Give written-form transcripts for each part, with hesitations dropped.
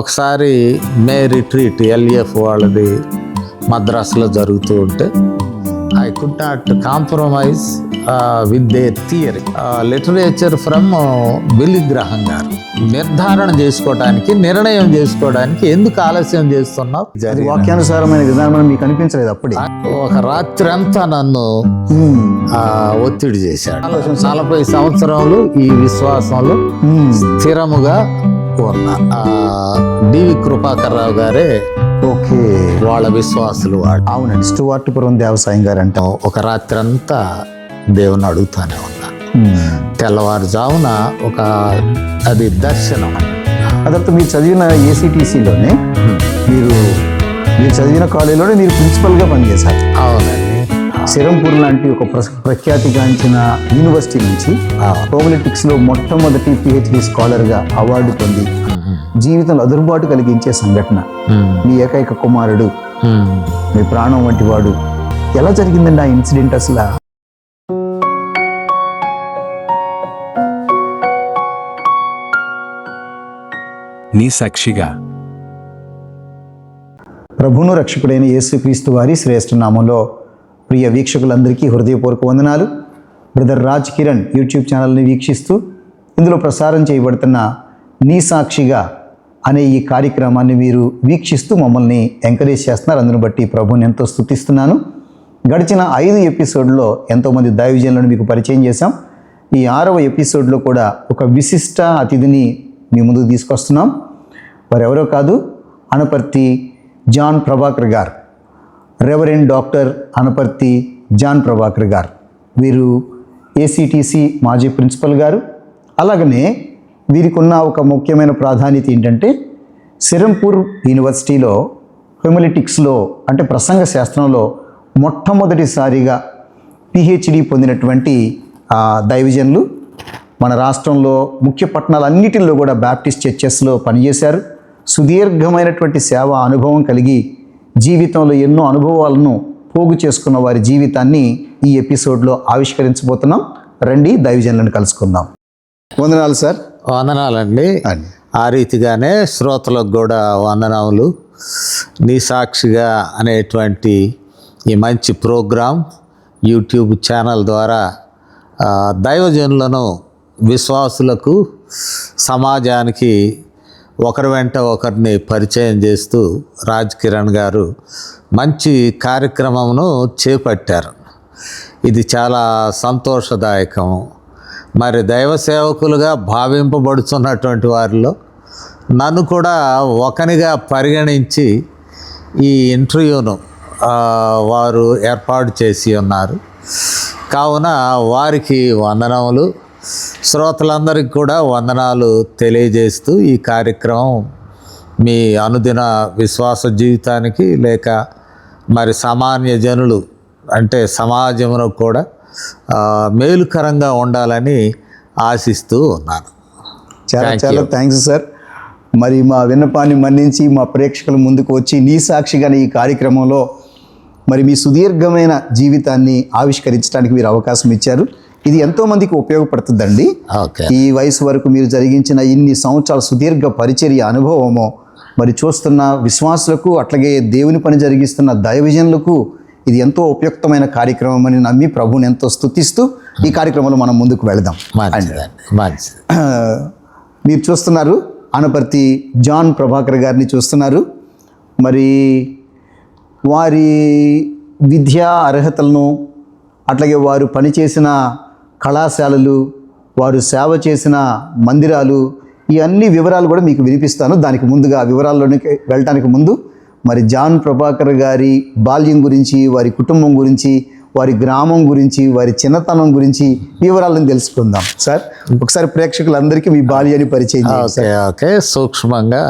ఒకసారి మే retreat LEF వాళ్ళది మద్రాసులో జరుగుతూ ఉంటే I could not compromise with their theory. Literature from Billy Graham గారు నిర్ధారణ చేసుకోవడానికి, నిర్ణయం చేసుకోవడానికి ఎందుకు ఆలస్యం చేస్తున్నావు? వాక్యానుసారమైన విధానం మీకు అనిపించలేదు అప్పుడు? ఒక రాత్రి అంతా నన్ను ఒత్తిడి చేశాడు. 40 సంవత్సరాలు ఈ విశ్వాసంలో స్థిరముగా ఉన్నారు. డివి కృపాకర్రావు గారే ఓకే, వాళ్ళ విశ్వాసులు వాళ్ళు. అవునండి, స్టువార్ట్పురం దేవసాయం గారు అంటాం. ఒక రాత్రి అంతా దేవుని అడుగుతానే ఉన్నా. తెల్లవారుజామున అది దర్శనం. అదంతా మీరు చదివిన ఏసీటీసీలోనే మీరు చదివిన కాలేజీలోనే మీరు ప్రిన్సిపల్గా పనిచేశారు. అవునండి. సిరంపూర్ లాంటి ఒక ప్రఖ్యాతిగాంచిన యూనివర్సిటీ నుంచి హోమిలెటిక్స్లో మొట్టమొదటి PhD స్కాలర్గా అవార్డు పొంది జీవితంలో అదురుబాటు కలిగించే సంఘటన. మీ ఏకైక కుమారుడు, మీ ప్రాణం వంటి వాడు. ఎలా జరిగిందండి ఆ ఇన్సిడెంట్ అసలు? నీ సాక్షిగా ప్రభువును రక్షకుడైన యేసుక్రీస్తు వారి శ్రేష్ఠ నామంలో ప్రియ వీక్షకులందరికీ హృదయపూర్వక వందనాలు. బ్రదర్ రాజ్ కిరణ్ యూట్యూబ్ ఛానల్ని వీక్షిస్తూ ఇందులో ప్రసారం చేయబడుతున్న నీ సాక్షిగా అనే ఈ కార్యక్రమాన్ని మీరు వీక్షిస్తూ మమ్మల్ని ఎంకరేజ్ చేస్తున్నారు. అందును బట్టి ప్రభువుని ఎంతో స్తుతిస్తున్నాను. గడిచిన 5 ఎపిసోడ్లో ఎంతోమంది దైవజనులను మీకు పరిచయం చేశాం. ఈ 6వ ఎపిసోడ్లో కూడా ఒక విశిష్ట అతిథిని మీ ముందుకు తీసుకొస్తున్నాం. వారెవరో కాదు, అనపర్తి జాన్ ప్రభాకర్ గారు, reverend doctor Anaparthi John Prabhakar గారు. వీరు ఏసీటీసీ మాజీ ప్రిన్సిపల్ గారు. అలాగనే వీరికి ఉన్న ఒక ముఖ్యమైన ప్రాధాన్యత ఏంటంటే సిరంపూర్ యూనివర్సిటీలో హోమిలెటిక్స్లో అంటే ప్రసంగ శాస్త్రంలో మొట్టమొదటిసారిగా PhD పొందినటువంటి దైవజనులు. మన రాష్ట్రంలో ముఖ్య పట్టణాలన్నిటిలో కూడా బ్యాప్టిస్ట్ చర్చెస్లో పనిచేశారు. సుదీర్ఘమైనటువంటి సేవా అనుభవం కలిగి జీవితంలో ఎన్నో అనుభవాలను పోగు చేసుకున్న వారి జీవితాన్ని ఈ ఎపిసోడ్లో ఆవిష్కరించబోతున్నాం. రండి, దైవజనులను కలుసుకుందాం. వందనాలు సార్. వందనాలండి. ఆ రీతిగానే శ్రోతలకు కూడా వందనములు. నీ సాక్షిగా అనేటువంటి ఈ మంచి ప్రోగ్రాం యూట్యూబ్ ఛానల్ ద్వారా దైవజనులను, విశ్వాసులకు, సమాజానికి ఒకరి వెంట ఒకరిని పరిచయం చేస్తూ రాజ్ కిరణ్ గారు మంచి కార్యక్రమమును చేపట్టారు. ఇది చాలా సంతోషదాయకం. మరి దైవ సేవకులుగా భావింపబడుతున్నటువంటి వారిలో నన్ను కూడా ఒకనిగా పరిగణించి ఈ ఇంటర్వ్యూను వారు ఏర్పాటు చేసి ఉన్నారు. కావున వారికి వందనములు, శ్రోతలందరికీ కూడా వందనాలు తెలియజేస్తూ ఈ కార్యక్రమం మీ అనుదిన విశ్వాస జీవితానికి లేక మరి సామాన్య జనులు అంటే సమాజంలో కూడా మేలుకరంగా ఉండాలని ఆశిస్తూ ఉన్నాను. చాలా చాలా థ్యాంక్స్ సార్. మరి మా విన్నపాన్ని మన్నించి మా ప్రేక్షకుల ముందుకు వచ్చి నీ సాక్షిగానే ఈ కార్యక్రమంలో మరి మీ సుదీర్ఘమైన జీవితాన్ని ఆవిష్కరించడానికి మీరు అవకాశం ఇచ్చారు. ఇది ఎంతోమందికి ఉపయోగపడుతుందండి. ఈ వయసు వరకు మీరు జరిగించిన ఇన్ని సంవత్సరాల సుదీర్ఘ పరిచర్య అనుభవము మరి చూస్తున్న విశ్వాసులకు, అట్లాగే దేవుని పని జరిగిస్తున్న దైవజనులకు ఇది ఎంతో ఉపయుక్తమైన కార్యక్రమం అని నమ్మి ప్రభువుని ఎంతో స్తుతిస్తూ ఈ కార్యక్రమంలో మనం ముందుకు వెళదాం. మీరు చూస్తున్నారు అనపర్తి జాన్ ప్రభాకర్ గారిని చూస్తున్నారు. మరి వారి విద్యా అర్హతలను, అట్లాగే వారు పనిచేసిన కళాశాలలు, వారు సేవ చేసిన మందిరాలు, ఈ అన్ని వివరాలు కూడా మీకు వినిపిస్తాను. దానికి ముందుగా వివరాల్లోనికి వెళ్ళటానికి ముందు మరి జాన్ ప్రభాకర్ గారి బాల్యం గురించి, వారి కుటుంబం గురించి, వారి గ్రామం గురించి, వారి చిన్నతనం గురించి వివరాలను తెలుసుకుందాం. సార్, ఒకసారి ప్రేక్షకులందరికీ మీ బాల్యాన్ని పరిచయం చేయండి. ఓకే, సూక్ష్మంగా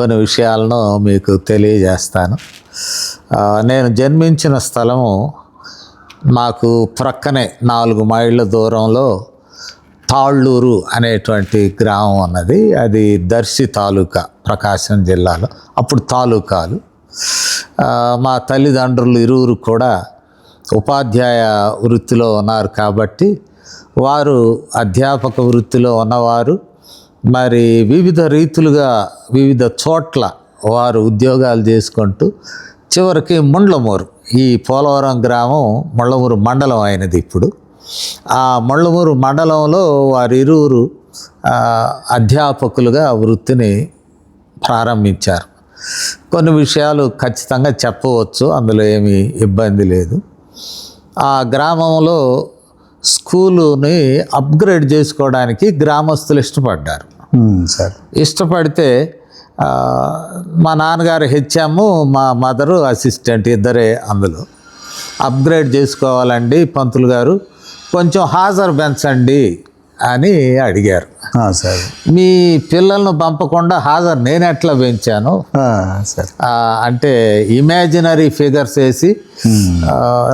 కొన్ని విషయాలను మీకు తెలియజేస్తాను. నేను జన్మించిన స్థలము మాకు ప్రక్కనే 4 మైళ్ళ దూరంలో తాళ్ళూరు అనేటువంటి గ్రామం ఉన్నది. అది దర్శి తాలూకా, ప్రకాశం జిల్లాలో. అప్పుడు తాలూకాలు. మా తల్లిదండ్రులు ఇరువురు కూడా ఉపాధ్యాయ వృత్తిలో ఉన్నారు కాబట్టి వారు అధ్యాపక వృత్తిలో ఉన్నవారు. మరి వివిధ రీతులుగా వివిధ చోట్ల వారు ఉద్యోగాలు చేసుకుంటూ చివరికి ముండ్లమూరు, ఈ పోలవరం గ్రామం ముళ్ళమూరు మండలం అయినది ఇప్పుడు. ఆ ముళ్ళమూరు మండలంలో వారిరువురు అధ్యాపకులుగా వృత్తిని ప్రారంభించారు. కొన్ని విషయాలు ఖచ్చితంగా చెప్పవచ్చు, అందులో ఏమీ ఇబ్బంది లేదు. ఆ గ్రామంలో స్కూలుని అప్గ్రేడ్ చేసుకోవడానికి గ్రామస్తులు ఇష్టపడ్డారు. సార్ ఇష్టపడితే మా నాన్నగారు హెచ్ఎం, మా మదరు అసిస్టెంట్ ఇద్దరే అందులో. అప్గ్రేడ్ చేసుకోవాలండి పంతులు గారు, కొంచెం హాజరు పెంచండి అని అడిగారు. సార్ మీ పిల్లలను పంపకుండా హాజరు నేను ఎట్లా పెంచాను సార్ అంటే ఇమాజినరీ ఫిగర్స్ వేసి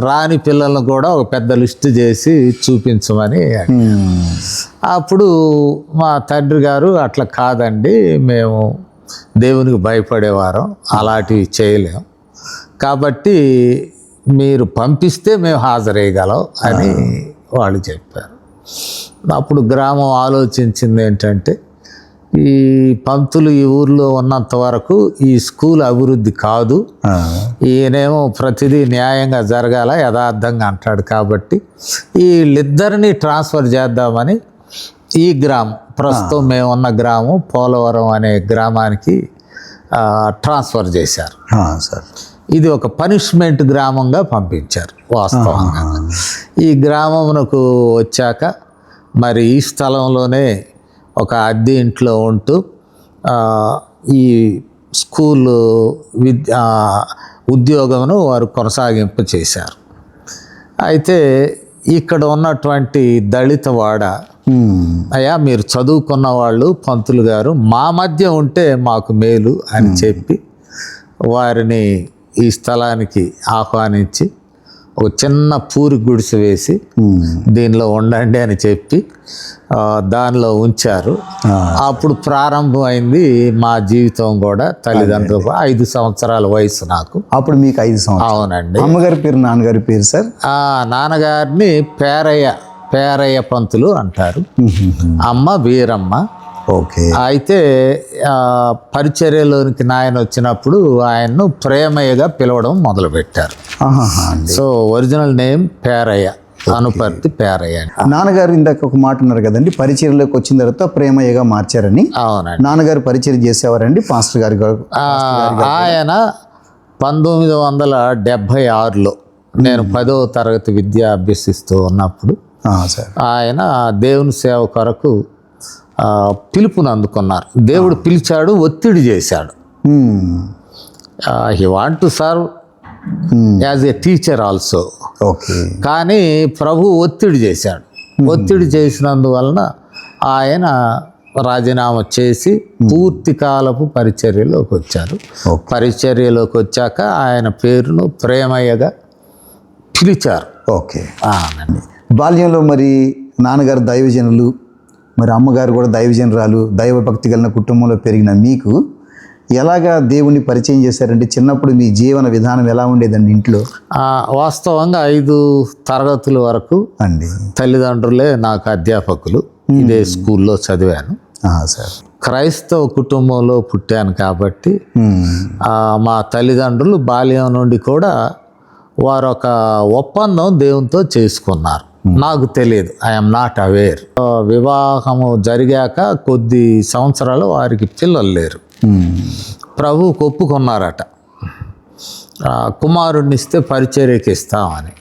రాని పిల్లలను కూడా ఒక పెద్ద లిస్ట్ చేసి చూపించమని అడిగారు. అప్పుడు మా తండ్రి గారు అట్లా కాదండి, మేము దేవునికి భయపడేవారం, అలాంటివి చేయలేం, కాబట్టి మీరు పంపిస్తే మేము హాజరేయగలం అని వాళ్ళు చెప్పారు. అప్పుడు గ్రామం ఆలోచించింది ఏంటంటే, ఈ పంతులు ఈ ఊర్లో ఉన్నంత వరకు ఈ స్కూల్ అభివృద్ధి కాదు, ఈయనేమో ప్రతిదీ న్యాయంగా జరగాల యథార్థంగా అంటాడు, కాబట్టి వీళ్ళిద్దరినీ ట్రాన్స్ఫర్ చేద్దామని ఈ గ్రామం, ప్రస్తుతం మేము ఉన్న గ్రామం పోలవరం అనే గ్రామానికి ట్రాన్స్ఫర్ చేశారు. సార్ ఇది ఒక పనిష్మెంట్ గ్రామంగా పంపించారు వాస్తవంగా. ఈ గ్రామమునకు వచ్చాక మరి ఈ స్థలంలోనే ఒక అద్దె ఇంట్లో ఉంటూ ఈ స్కూలు ఉద్యోగమును వారు కొనసాగింపు చేశారు. అయితే ఇక్కడ ఉన్నటువంటి దళిత వాడ, అయ్యా మీరు చదువుకున్న వాళ్ళు పంతులు గారు, మా మధ్య ఉంటే మాకు మేలు అని చెప్పి వారిని ఈ స్థలానికి ఆహ్వానించి ఒక చిన్న పూరి గుడిసె వేసి దీనిలో ఉండండి అని చెప్పి దానిలో ఉంచారు. అప్పుడు ప్రారంభమైంది మా జీవితం కూడా. తల్లిదండ్రులకు 5 సంవత్సరాల వయసు నాకు. అప్పుడు మీకు 5 సంవత్సరాలు? అవునండి. అమ్మగారి పేరు, నాన్నగారి పేరు సార్? నాన్నగారిని పేరయ్య పంతులు అంటారు, అమ్మ వీరమ్మ. ఓకే. అయితే పరిచర్యలోనికి నాయన వచ్చినప్పుడు ఆయన్ను ప్రేమయ్యగా పిలవడం మొదలుపెట్టారు. So original name Perayya, Anaparthi Perayya. నాన్నగారు ఇందాక ఒక మాట ఉన్నారు కదండి, పరిచర్యలోకి వచ్చిన తర్వాత ప్రేమయ్యగా మార్చారని. అవునండి. నాన్నగారు పరిచర్య చేసేవారండి పాస్టర్ గారి? ఆయన 1976లో నేను 10వ తరగతి విద్య అభ్యసిస్తూ ఉన్నప్పుడు ఆయన దేవుని సేవ కొరకు పిలుపుని అందుకున్నారు. దేవుడు పిలిచాడు, ఒత్తిడి చేశాడు. He want to serve as a teacher also. Okay. కానీ ప్రభు ఒత్తిడి చేశాడు. ఒత్తిడి చేసినందువలన ఆయన రాజీనామా చేసి పూర్తి కాలపు పరిచర్యలోకి వచ్చారు. పరిచర్యలోకి వచ్చాక ఆయన పేరును ప్రేమయ్యగా పిలిచారు. ఓకే. బాల్యంలో మరి నాన్నగారు దైవజనులు, మరి అమ్మగారు కూడా దైవజనురాలు, దైవభక్తి కలిగిన కుటుంబంలో పెరిగిన మీకు ఎలాగా దేవుణ్ణి పరిచయం చేశారంటే, చిన్నప్పుడు మీ జీవన విధానం ఎలా ఉండేదండి ఇంట్లో? వాస్తవంగా 5 తరగతుల వరకు అండి తల్లిదండ్రులే నాకు అధ్యాపకులు. ఇదే స్కూల్లో చదివాను. సార్ క్రైస్తవ కుటుంబంలో పుట్టాను కాబట్టి మా తల్లిదండ్రులు బాల్యం నుండి కూడా వారు ఒక ఒప్పందం దేవునితో చేసుకున్నారు. నాకు తెలియదు, ఐఎమ్ నాట్ అవేర్. వివాహము జరిగాక కొద్ది సంవత్సరాలు వారికి పిల్లలు లేరు. ప్రభువుకు ఒప్పుకున్నారట, కుమారుడిని ఇస్తే పరిచర్యకి ఇస్తామని.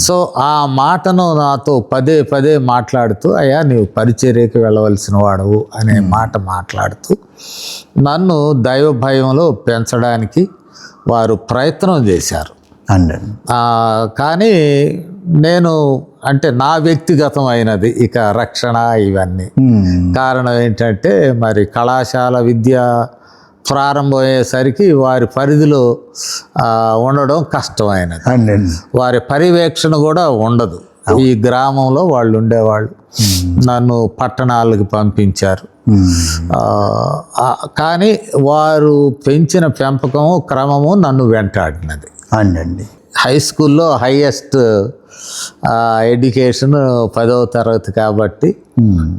సో ఆ మాటను నాతో పదే పదే మాట్లాడుతూ, అయ్యా నీవు పరిచర్యకి వెళ్ళవలసిన వాడవు అనే మాట మాట్లాడుతూ నన్ను దైవ భయంలో పెంచడానికి వారు ప్రయత్నం చేశారు. కానీ నేను అంటే నా వ్యక్తిగతమైనది ఇక రక్షణ ఇవన్నీ. కారణం ఏంటంటే మరి కళాశాల విద్య ప్రారంభమయ్యేసరికి వారి పరిధిలో ఉండడం కష్టమైనది. వారి పర్యవేక్షణ కూడా ఉండదు. ఈ గ్రామంలో వాళ్ళు ఉండేవాళ్ళు. నన్ను పట్టణాలకు పంపించారు. కానీ వారు పెంచిన పెంపకము క్రమము నన్ను వెంటాడినది. హై స్కూల్లో హైయెస్ట్ ఎడ్యుకేషన్ 10వ తరగతి కాబట్టి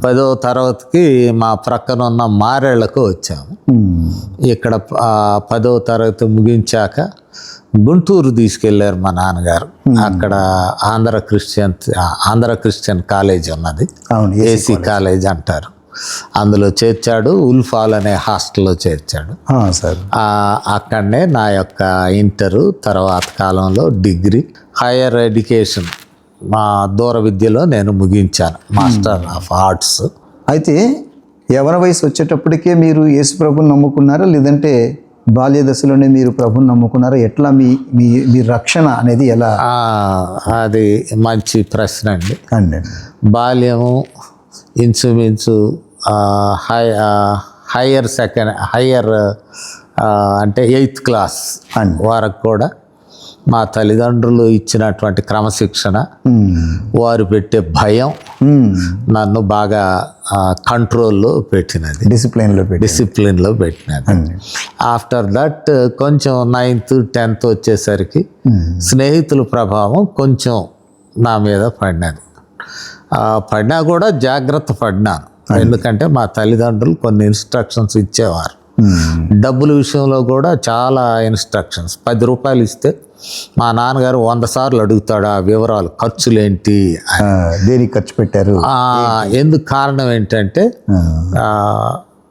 10వ తరగతికి మా ప్రక్కన ఉన్న మారేళ్లకు వచ్చాము. ఇక్కడ 10వ తరగతి ముగించాక గుంటూరు తీసుకెళ్లారు మా నాన్నగారు. అక్కడ ఆంధ్ర క్రిస్టియన్ కాలేజ్ ఉన్నది, ఏసీ కాలేజ్ అంటారు. అందులో చేర్చాడు. ఉల్ఫాల్ అనే హాస్టల్లో చేర్చాడు. సార్ అక్కడనే నా యొక్క ఇంటరు, తర్వాత కాలంలో డిగ్రీ, హైయర్ ఎడ్యుకేషన్ మా దూర విద్యలో నేను ముగించాను, మాస్టర్ ఆఫ్ ఆర్ట్స్. అయితే యవన వయసు వచ్చేటప్పటికే మీరు యేసు ప్రభుని నమ్ముకున్నారా, లేదంటే బాల్య దశలోనే మీరు ప్రభుని నమ్ముకున్నారా? ఎట్లా మీ మీ మీ రక్షణ అనేది ఎలా? అది మంచి ప్రశ్న అండి. అండి బాల్యము ఇంచుమించు హయ్యర్ అంటే 8th క్లాస్ వరకు కూడా మా తల్లిదండ్రులు ఇచ్చినటువంటి క్రమశిక్షణ, వారు పెట్టే భయం నన్ను బాగా కంట్రోల్లో పెట్టినది, డిసిప్లిన్లో పెట్టినది. ఆఫ్టర్ దట్ కొంచెం 9th 10th వచ్చేసరికి స్నేహితుల ప్రభావం కొంచెం నా మీద పడినది. పడినా కూడా జాగ్రత్త పడినాను. ఎందుకంటే మా తల్లిదండ్రులు కొన్ని ఇన్స్ట్రక్షన్స్ ఇచ్చేవారు. డబ్బుల విషయంలో కూడా చాలా ఇన్స్ట్రక్షన్స్. 10 రూపాయలు ఇస్తే మా నాన్నగారు 100 సార్లు అడుగుతాడు ఆ వివరాలు, ఖర్చులేంటి, దేనికి ఖర్చు పెట్టారు, ఎందుకు, కారణం ఏంటంటే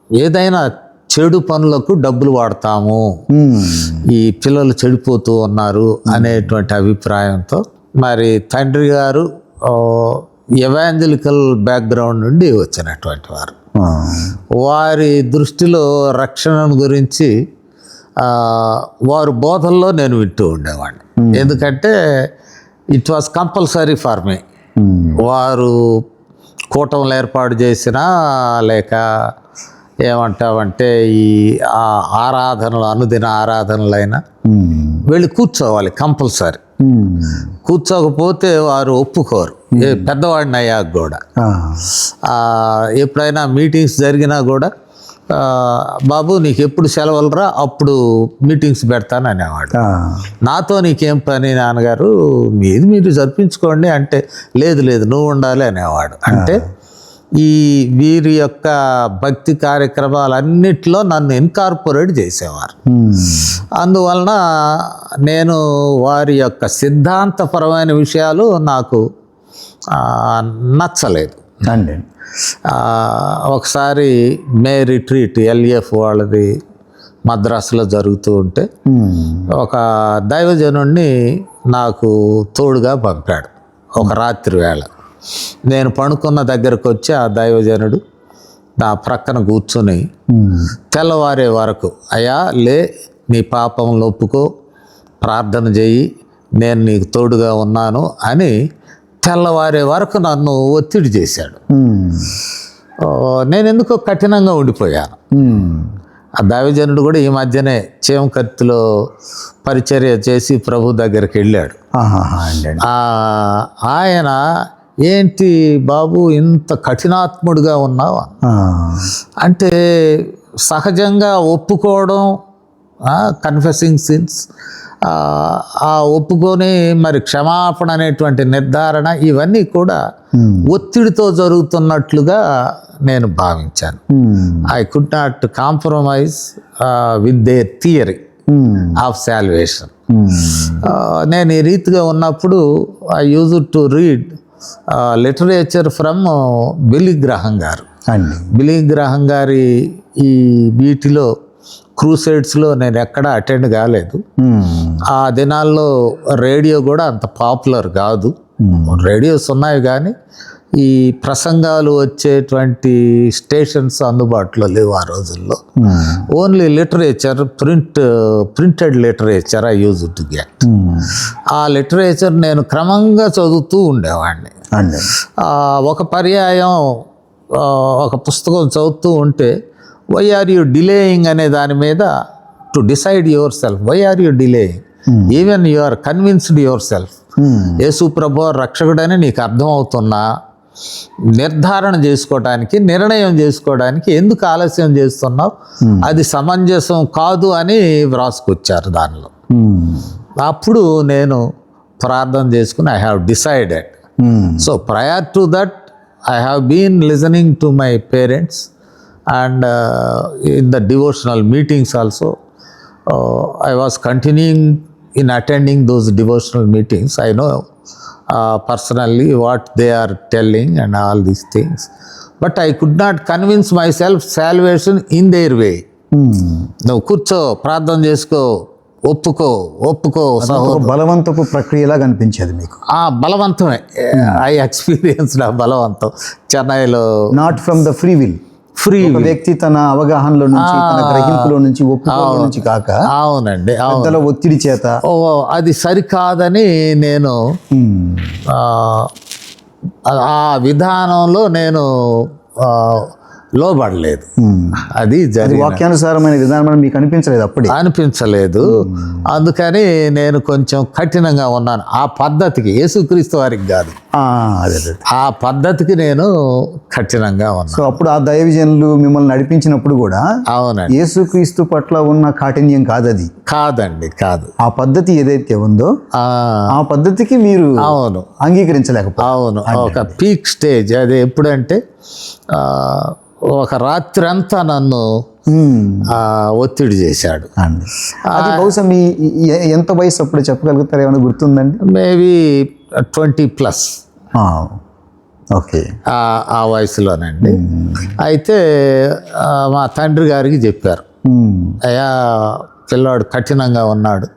ఏదైనా చెడు పనులకు డబ్బులు వాడతాము, ఈ పిల్లలు చెడిపోతూ ఉన్నారు అనేటువంటి అభిప్రాయంతో, మరి తండ్రి గారు ఎవాంజలికల్ బ్యాక్గ్రౌండ్ నుండి వచ్చినటువంటి వారు, వారి దృష్టిలో రక్షణ గురించి వారు బోధల్లో నేను వింటూ ఉండేవాడిని. ఎందుకంటే it was compulsory for me. వారు కూటములు ఏర్పాటు చేసినా, లేక ఏమంటావంటే ఈ ఆరాధనలు, అనుదిన ఆరాధనలైనా వెళ్ళి కూర్చోవాలి కంపల్సరీ. కూర్చోకపోతే వారు ఒప్పుకోరు, పెద్దవాడిని అయ్యాక కూడా. ఎప్పుడైనా మీటింగ్స్ జరిగినా కూడా, బాబు నీకు ఎప్పుడు సెలవులరా అప్పుడు మీటింగ్స్ పెడతాను అనేవాడు. నాతో నీకేం పని నాన్నగారు, మీరు జరిపించుకోండి అంటే, లేదు నువ్వు ఉండాలి అనేవాడు. అంటే ఈ వీరి యొక్క భక్తి కార్యక్రమాలన్నిటిలో నన్ను ఇన్కార్పొరేట్ చేసేవారు. అందువలన నేను వారి యొక్క సిద్ధాంతపరమైన విషయాలు నాకు నచ్చలేదు అండి. ఒకసారి మే రిట్రీట్ LF వాళ్ళది మద్రాసులో జరుగుతూ ఉంటే ఒక దైవజనుడిని నాకు తోడుగా పంపాడు. ఒక రాత్రి వేళ నేను పడుకున్న దగ్గరకు వచ్చి ఆ దైవజనుడు నా ప్రక్కన కూర్చొని తెల్లవారే వరకు, అయ్యా లే, నీ పాపంలో ఒప్పుకో, ప్రార్థన చేయి, నేను నీకు తోడుగా ఉన్నాను అని తెల్లవారే వరకు నన్ను ఒత్తిడి చేశాడు. నేను ఎందుకో కఠినంగా ఉండిపోయాను. ఆ దైవజనుడు కూడా ఈ మధ్యనే చేమకర్తిలో పరిచర్య చేసి ప్రభు దగ్గరికి వెళ్ళాడు. ఆయన ఏంటి బాబు ఇంత కఠినాత్ముడిగా ఉన్నావా అంటే, సహజంగా ఒప్పుకోవడం, కన్ఫెసింగ్ సిన్స్, ఆ ఒప్పుకొని మరి క్షమాపణ అనేటువంటి నిర్ధారణ, ఇవన్నీ కూడా ఒత్తిడితో జరుగుతున్నట్లుగా నేను భావించాను. I could not compromise with their theory of salvation. నేను ఈ రీతిగా ఉన్నప్పుడు I use to read literature from Billy Graham garu. బిలీ గ్రహం గారి ఈ వీటిలో క్రూసైడ్స్లో నేను ఎక్కడా అటెండ్ కాలేదు. ఆ దినాల్లో రేడియో కూడా అంత పాపులర్ కాదు. రేడియోస్ ఉన్నాయి కానీ ఈ ప్రసంగాలు వచ్చేటువంటి స్టేషన్స్ అందుబాటులో లేవు ఆ రోజుల్లో. Only literature, printed literature I use to get. ఆ లిటరేచర్ నేను క్రమంగా చదువుతూ ఉండేవాడిని. ఒక పర్యాయం ఒక పుస్తకం చదువుతూ ఉంటే, వై ఆర్ యూ డిలేయింగ్ అనే దాని మీద, to decide yourself, why are you delaying, even you are convinced yourself, Yesu ప్రభు రక్షకుడని నీకు అర్థమవుతున్నా నిర్ధారణ చేసుకోవడానికి, నిర్ణయం చేసుకోవడానికి ఎందుకు ఆలస్యం చేస్తున్నావు, అది సమంజసం కాదు అని వ్రాసుకొచ్చారు దానిలో. అప్పుడు నేను ప్రార్థన చేసుకుని I have decided. So prior to that I have been listening to my parents and in the devotional meetings also I was continuing in attending those devotional meetings. I know personally what they are telling and all these things, but I could not convince myself salvation in their way. నువ్వు కూర్చో, ప్రార్థన చేసుకో, ఒప్పుకో ఒక బలవంతపు ప్రక్రియలా కనిపించేది మీకు. బలవంతమే. I experienced ఆ బలవంతం చెన్నైలో. Not from the free will. ఒక వ్యక్తి తన అవగాహనలో నుంచి, తన గ్రహింపులో నుంచి, ఒప్పుకోలో నుంచి కాక, అవునండి, పెద్దల ఒత్తిడి చేత. అది సరికాదని నేను ఆ విధానంలో నేను లోబడలేదు. అది వాక్యానుసారమైన విధానం మీకు అనిపించలేదు, అప్పుడే అనిపించలేదు. అందుకని నేను కొంచెం కఠినంగా ఉన్నాను ఆ పద్ధతికి, యేసుక్రీస్తు వారికి కాదు, ఆ పద్ధతికి నేను కఠినంగా ఉన్నాను. సో అప్పుడు ఆ దైవజనులు మిమ్మల్ని నడిపించినప్పుడు కూడా, అవునండి, యేసుక్రీస్తు పట్ల ఉన్న కాఠిన్యం కాదు, అది కాదండి, కాదు. ఆ పద్ధతి ఏదైతే ఉందో ఆ పద్ధతికి మీరు అవును అంగీకరించలేకపోతే. అవును, ఒక పీక్ స్టేజ్ అది. ఎప్పుడంటే ఒక రాత్రి అంతా నన్ను ఒత్తిడి చేశాడు. అది బహుశా మీ ఎంత వయసు అప్పుడు చెప్పగలుగుతారు, ఏమైనా గుర్తుందండి? మేబీ 20+. ఓకే, ఆ వయసులోనండి. అయితే మా తండ్రి గారికి చెప్పారు, అయ్యా పిల్లాడు కఠినంగా ఉన్నాడు,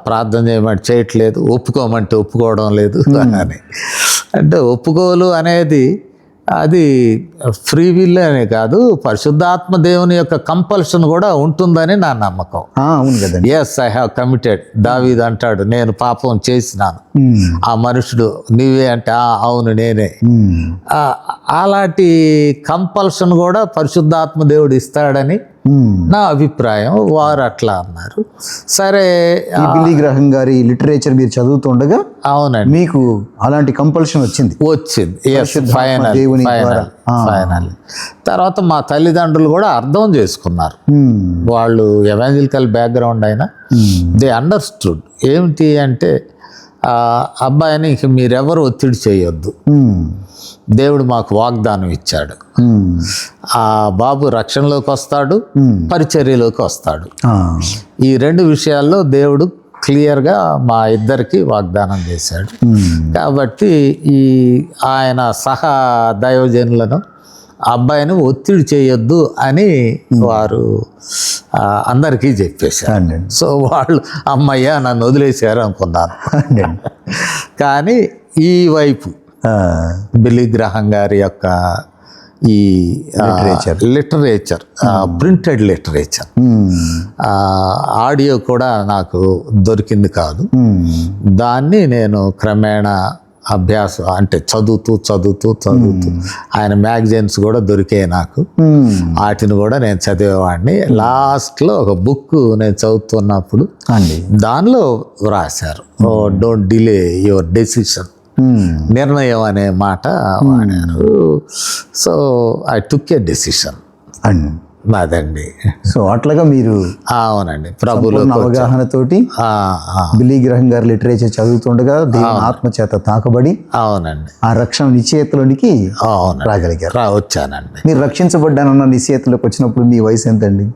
ప్రార్థన చేయమంటే చేయట్లేదు, ఒప్పుకోమంటే ఒప్పుకోవడం లేదు అని. అంటే ఒప్పుకోలు అనేది అది ఫ్రీ విల్ అనే కాదు, పరిశుద్ధాత్మ దేవుని యొక్క కంపల్షన్ కూడా ఉంటుందని నా నమ్మకం. అవును కదండి. Yes, I have committed. దావీదు అంటాడు, నేను పాపం చేసినాను. ఆ మనుషుడు నీవే అంటే అవును నేనే. అలాంటి కంపల్షన్ కూడా పరిశుద్ధాత్మ దేవుడు ఇస్తాడని నా అభిప్రాయం. వారు అట్లా అన్నారు. సరే, బిల్లీ గ్రహం గారి లిటరేచర్ మీరు చదువుతుండగా, అవునండి, మీకు అలాంటి కంపల్షన్ వచ్చింది. Yes, final. తర్వాత మా తల్లిదండ్రులు కూడా అర్థం చేసుకున్నారు. వాళ్ళు ఎవాంజలికల్ బ్యాక్గ్రౌండ్ అయినా దే అండర్స్టూడ్. ఏమిటి అంటే, అబ్బాయిని ఇంక మీరెవరు ఒత్తిడి చేయొద్దు, దేవుడు మాకు వాగ్దానం ఇచ్చాడు, ఆ బాబు రక్షణలోకి వస్తాడు, పరిచర్యలోకి వస్తాడు. ఈ రెండు విషయాల్లో దేవుడు క్లియర్గా మా ఇద్దరికి వాగ్దానం చేశాడు. కాబట్టి ఆయన సహా దైవజనులను అబ్బాయిని ఒత్తిడి చేయొద్దు అని వారు అందరికీ చెప్పేశారు. సో వాళ్ళు అమ్మయ్య నన్ను వదిలేశారు అనుకున్నాను. కానీ ఈ వైపు బిల్లీ గ్రహం గారి యొక్క ఈ లిటరేచర్, ప్రింటెడ్ లిటరేచర్, ఆడియో కూడా నాకు దొరికింది కాదు. దాన్ని నేను క్రమేణా అభ్యాసం అంటే చదువుతూ ఆయన మ్యాగజైన్స్ కూడా దొరికాయి నాకు. వాటిని కూడా నేను చదివేవాడిని. లాస్ట్లో ఒక బుక్ నేను చదువుతున్నప్పుడు దానిలో వ్రాశారు, డోంట్ డిలే యువర్ డెసిషన్, నిర్ణయం అనే మాట వాడారు. So I took A decision. అదండి. సో అట్లాగా మీరు, అవునండి, ప్రభులో అవగాహనతోటి బిల్లీ గ్రహం గారి లిటరేచర్ చదువుతుండగా దేవుని ఆత్మ చేత తాకబడి, అవునండి, ఆ రక్షణ నిశ్చయితలోనికి రాగలిగారు. వచ్చానండి. మీరు రక్షించబడ్డానన్న నిశ్చయితలోకి వచ్చినప్పుడు మీ వయసు ఎంతండి?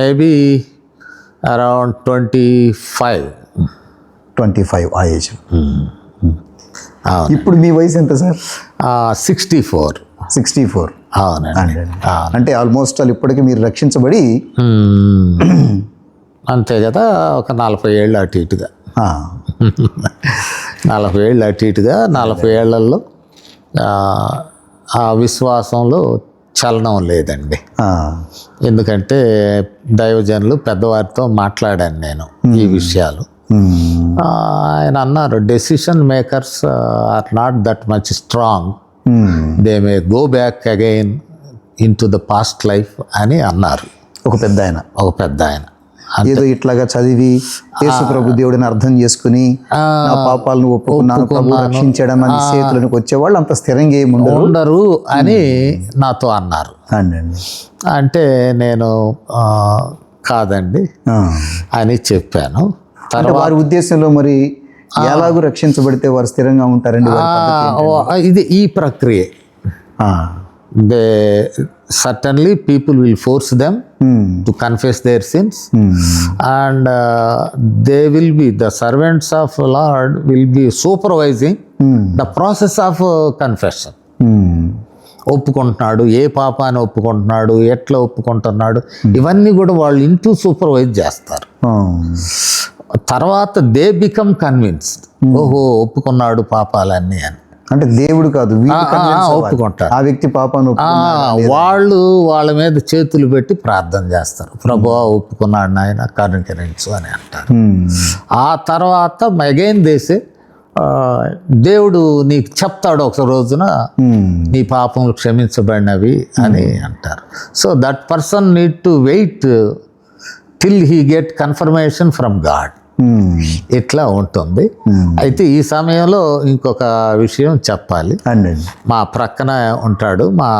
మేబీ అరౌండ్ 25 ఆ ఏజ్. ఇప్పుడు మీ వయసు ఎంత సార్? 64. అవునండి. అంటే ఆల్మోస్ట్ ఇప్పటికీ మీరు రక్షించబడి అంతే కదా, ఒక 40 ఏళ్ళు అటు ఇటుగా. 40 ఏళ్ళు అటు ఇటుగా. 40 ఏళ్లలో ఆ విశ్వాసంలో చలనం లేదండి. ఎందుకంటే దైవజనులు పెద్దవారితో మాట్లాడాను నేను ఈ విషయాలు. ఆయన అన్నారు, decision makers are not that much strong, they may go back again into the past life అని అన్నారు. ఒక పెద్ద ఆయన ఏదో ఇట్లాగా చదివి యేసు ప్రభు దేవుడిని అర్థం చేసుకుని నా పాపాలను ఒప్పుకున్నాను, ప్రభు రక్షించడం అని చేతులకు వచ్చేవాళ్ళు అంత స్థిరంగా ఏమి ఉండరు అని నాతో అన్నారు. అంటే నేను కాదండి అని చెప్పాను. అంటే వారి ఉద్దేశంలో మరి ఎలాగూ రక్షించబడితే వారు స్థిరంగా ఉంటారండి వారి పద్ధతి? ఇది ఈ ప్రక్రియ. ఆ. They certainly people will force them to confess their sins and they will be the servants of lord will be supervising the process of confession. ఒప్పుకుంటున్నాడు, ఏ పాపాన్ని ఒప్పుకుంటున్నాడు, ఎట్లా ఒప్పుకుంటున్నాడు, ఇవన్నీ కూడా వాళ్ళు ఇంటూ సూపర్వైజ్ చేస్తారు. తర్వాత దే బికమ్ కన్విన్స్డ్, ఓహో ఒప్పుకున్నాడు పాపాలన్నీ అని. అంటే దేవుడు కాదు, ఒప్పుకుంటారు. ఆ వ్యక్తి పాపాన్ని వాళ్ళు వాళ్ళ మీద చేతులు పెట్టి ప్రార్థన చేస్తారు, ప్రభువా ఒప్పుకున్నాడు నాయన కరుణించు అని అంటారు. ఆ తర్వాత అగైన్ దేసే దేవుడు నీకు చెప్తాడు ఒక రోజున నీ పాపములు క్షమించబడినవి అని అంటారు. So that person need to wait till he get confirmation from God. ఇట్లా ఉంటుంది. అయితే ఈ సమయంలో ఇంకొక విషయం చెప్పాలి. మా ప్రక్కన ఉంటాడు మా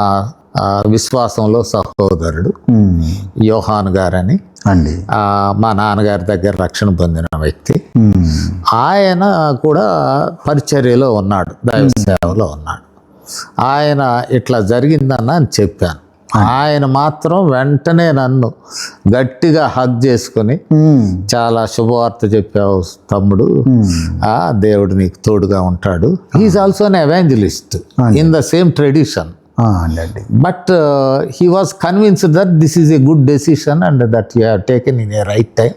విశ్వాసంలో సహోదరుడు యోహాను గారని, మా నాన్నగారి దగ్గర రక్షణ పొందిన వ్యక్తి. ఆయన కూడా పరిచర్యలో ఉన్నాడు, దైవ సేవలో ఉన్నాడు. ఆయన ఇట్లా జరిగిందన్న అని చెప్పాను. ఆయన మాత్రం వెంటనే నన్ను గట్టిగా హగ్ చేసుకుని, చాలా శుభవార్త చెప్పావు తమ్ముడు, దేవుడు నీకు తోడుగా ఉంటాడు. He's also an evangelist in the same tradition. But he was convinced that this is a good decision and that you have taken in a right time.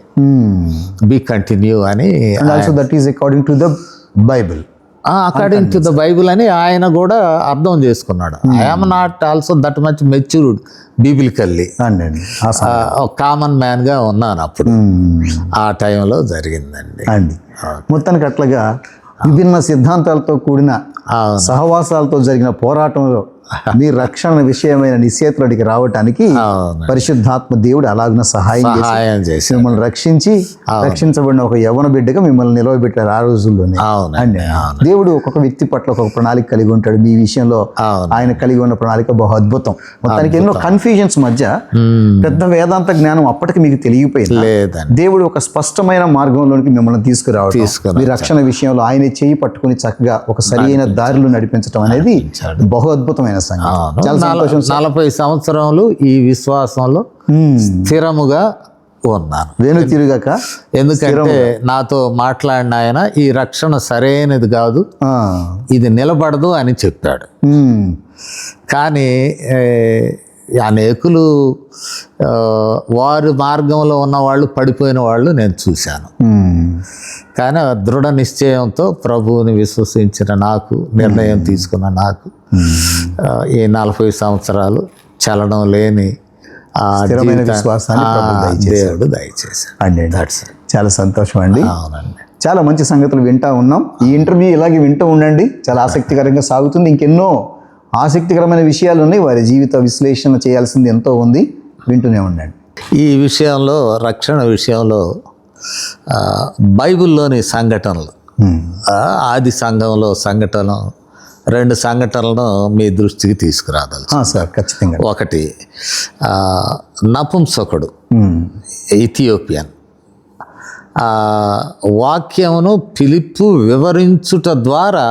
Be continue అని. And also that is according to the Bible. According to the Bible అని ఆయన కూడా అర్థం చేసుకున్నాడు. I'm not also that much matured biblically, common మ్యాన్గా ఉన్నాను అప్పుడు. ఆ టైంలో జరిగిందండి. మొత్తానికి అట్లాగా విభిన్న సిద్ధాంతాలతో కూడిన సహవాసాలతో జరిగిన పోరాటంలో మీ రక్షణ విషయమైన నిశ్చేతుడికి రావటానికి పరిశుద్ధాత్మ దేవుడు అలాగిన సహాయం చేసి మిమ్మల్ని రక్షించి రక్షించబడిన ఒక యవ్వన బిడ్డగా మిమ్మల్ని నిలవబెట్టారు ఆ రోజుల్లోనే. దేవుడు ఒక్కొక్క వ్యక్తి పట్ల ఒక్కొక్క ప్రణాళిక కలిగి ఉంటాడు. మీ విషయంలో ఆయన కలిగి ఉన్న ప్రణాళిక బహు అద్భుతం. మొత్తానికి ఎన్నో కన్ఫ్యూజన్స్ మధ్య పెద్ద వేదాంత జ్ఞానం అప్పటికి మీకు తెలియపోయింది. దేవుడు ఒక స్పష్టమైన మార్గంలోనికి మిమ్మల్ని తీసుకురావడం, మీ రక్షణ విషయంలో ఆయన చేయి పట్టుకుని చక్కగా ఒక సరైన దారిలో నడిపించడం అనేది బహు అద్భుతమైన 40 సంవత్సరాలు ఈ విశ్వాసంలో స్థిరముగా ఉన్నాను, వెనుతిరుగక. ఎందుకంటే నాతో మాట్లాడిన ఆయన ఈ రక్షణ సరైనది కాదు, ఇది నిలబడదు అని చెప్పాడు. కానీ అనేకులు వారి మార్గంలో ఉన్న వాళ్ళు పడిపోయిన వాళ్ళు నేను చూశాను. కానీ దృఢ నిశ్చయంతో ప్రభువుని విశ్వసించిన నాకు, నిర్ణయం తీసుకున్న నాకు ఈ 40 సంవత్సరాలు చలనం లేని దేవుడు దయచేశాడు. చాలా సంతోషం అండి. అవునండి, చాలా మంచి సంగతులు వింటూ ఉన్నాం. ఈ ఇంటర్వ్యూ ఇలాగే వింటూ ఉండండి, చాలా ఆసక్తికరంగా సాగుతుంది. ఇంకెన్నో ఆసక్తికరమైన విషయాలు ఉన్నాయి, వారి జీవిత విశ్లేషణ చేయాల్సింది ఎంతో ఉంది, వింటూనే ఉండండి. ఈ విషయంలో రక్షణ విషయంలో బైబిల్లోని సంఘటనలు, ఆది సంఘంలో సంఘటన 2 సంఘటనలను మీ దృష్టికి తీసుకురాదలుచు సార్. ఖచ్చితంగా. ఒకటి నపుంసకుడు ఇథియోపియన్, వాక్యమును ఫిలిప్పు వివరించుట ద్వారా